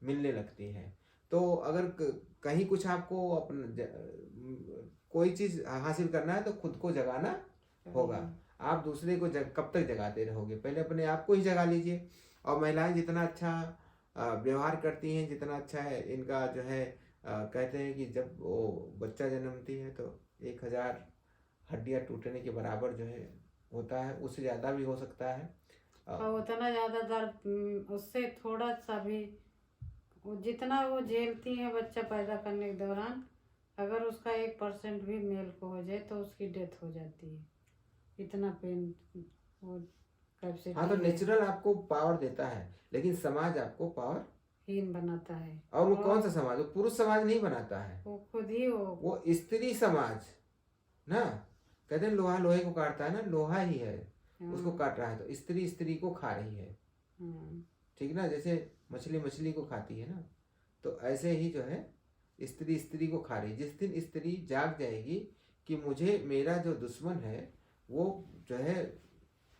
मिलने लगती हैं। तो अगर कहीं कुछ आपको कोई चीज हासिल करना है तो खुद को जगाना होगा। आप दूसरे को कब तक जगाते रहोगे, पहले अपने आप को ही जगा लीजिए। और महिलाएं जितना अच्छा व्यवहार करती हैं, जितना अच्छा है इनका जो है, कहते हैं कि जब वो बच्चा जन्मती है तो 1000 हड्डियां टूटने के बराबर जो है होता है, उससे ज़्यादा भी हो सकता है। और उतना ज़्यादा दर्द उससे थोड़ा सा भी, जितना वो झेलती हैं बच्चा पैदा करने के दौरान, अगर उसका 1% भी मेल को हो जाए तो उसकी डेथ हो जाती है। इतना पेन वो कैपेसिटी हाँ, तो है, नेचुरल आपको पावर देता है, लेकिन समाज आपको पावर, हीन बनाता है। और वो कौन सा समाज? वो पुरुष समाज नहीं बनाता है, वो खुद ही वो स्त्री समाज ना। कहते हैं लोहा लोहे को काटता है ना, लोहा ही है उसको काट रहा है, तो स्त्री स्त्री को खा रही है, ठीक ना। जैसे मछली मछली को खाती है ना, तो ऐसे ही जो है स्त्री स्त्री को खा रही है। जिस दिन स्त्री जाग जाएगी कि मुझे मेरा जो दुश्मन है वो जो है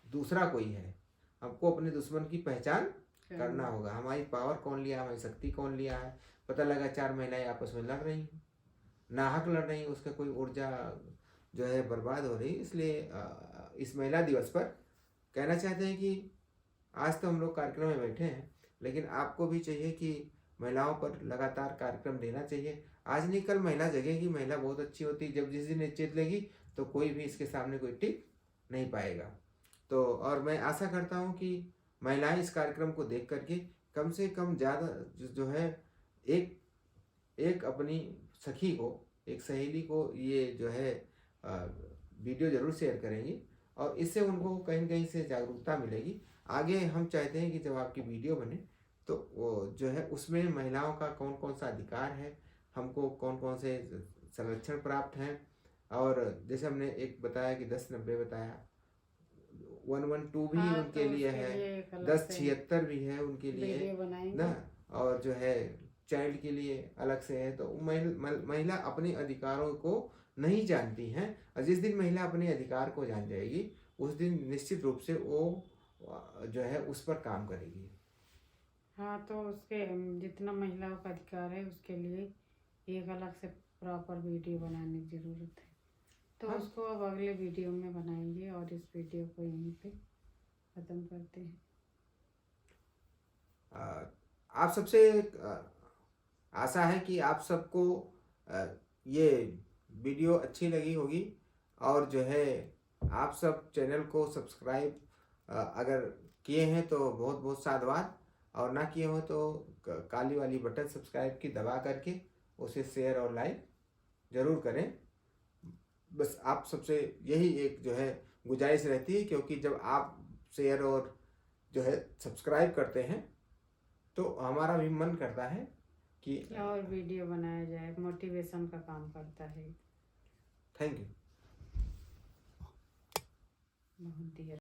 दूसरा कोई है, हमको अपने दुश्मन की पहचान करना होगा। हमारी पावर कौन लिया, हमारी शक्ति कौन लिया है। पता लगा 4 महिलाएं आपस में लड़ रही हैं, नाहक लड़ रही हैं, उसका कोई ऊर्जा जो है बर्बाद हो रही। इसलिए इस महिला दिवस पर कहना चाहते हैं कि आज तो हम लोग कार्यक्रम में बैठे हैं, लेकिन आपको भी चाहिए कि महिलाओं पर लगातार कार्यक्रम देना चाहिए। आज नहीं कल महिला जगेगी, महिला बहुत अच्छी होती है। जब जिस दिन चेत लेगी तो कोई भी इसके सामने कोई टिक नहीं पाएगा। तो और मैं आशा करता हूँ कि महिलाएं इस कार्यक्रम को देख करके कम से कम ज़्यादा जो है एक एक अपनी सखी को, एक सहेली को ये जो है वीडियो ज़रूर शेयर करेंगी, और इससे उनको कहीं कहीं से जागरूकता मिलेगी। आगे हम चाहते हैं कि जब आपकी वीडियो बने तो वो जो है उसमें महिलाओं का कौन कौन सा अधिकार है, हमको कौन कौन से संरक्षण प्राप्त हैं, और जैसे हमने एक बताया कि 1090 बताया, 112 भी हाँ, उनके तो लिए उसके है, लिए एक अलग 1076 भी है उनके लिए वीडियो बनाएंगे ना, और जो है चाइल्ड के लिए अलग से है। तो महिला अपने अधिकारों को नहीं जानती हैं, और जिस दिन महिला अपने अधिकार को जान जाएगी उस दिन निश्चित रूप से वो जो है उस पर काम करेगी। हाँ, तो उसके जितना महिलाओं का अधिकार है उसके लिए एक अलग से प्रॉपर वीडियो बनाने की ज़रूरत है। तो हाँ। उसको अब अगले वीडियो में बनाएंगे, और इस वीडियो को यहीं पे ख़त्म करते हैं। आप सबसे आशा है कि आप सबको ये वीडियो अच्छी लगी होगी, और जो है आप सब चैनल को सब्सक्राइब अगर किए हैं तो बहुत बहुत साधुवाद, और ना किए हो तो काली वाली बटन सब्सक्राइब की दबा करके उसे शेयर और लाइक ज़रूर करें। बस आप सबसे यही एक जो है गुजारिश रहती है, क्योंकि जब आप शेयर और जो है सब्सक्राइब करते हैं तो हमारा भी मन करता है कि और वीडियो बनाया जाए, मोटिवेशन का काम करता है। Thank you. बहुत देर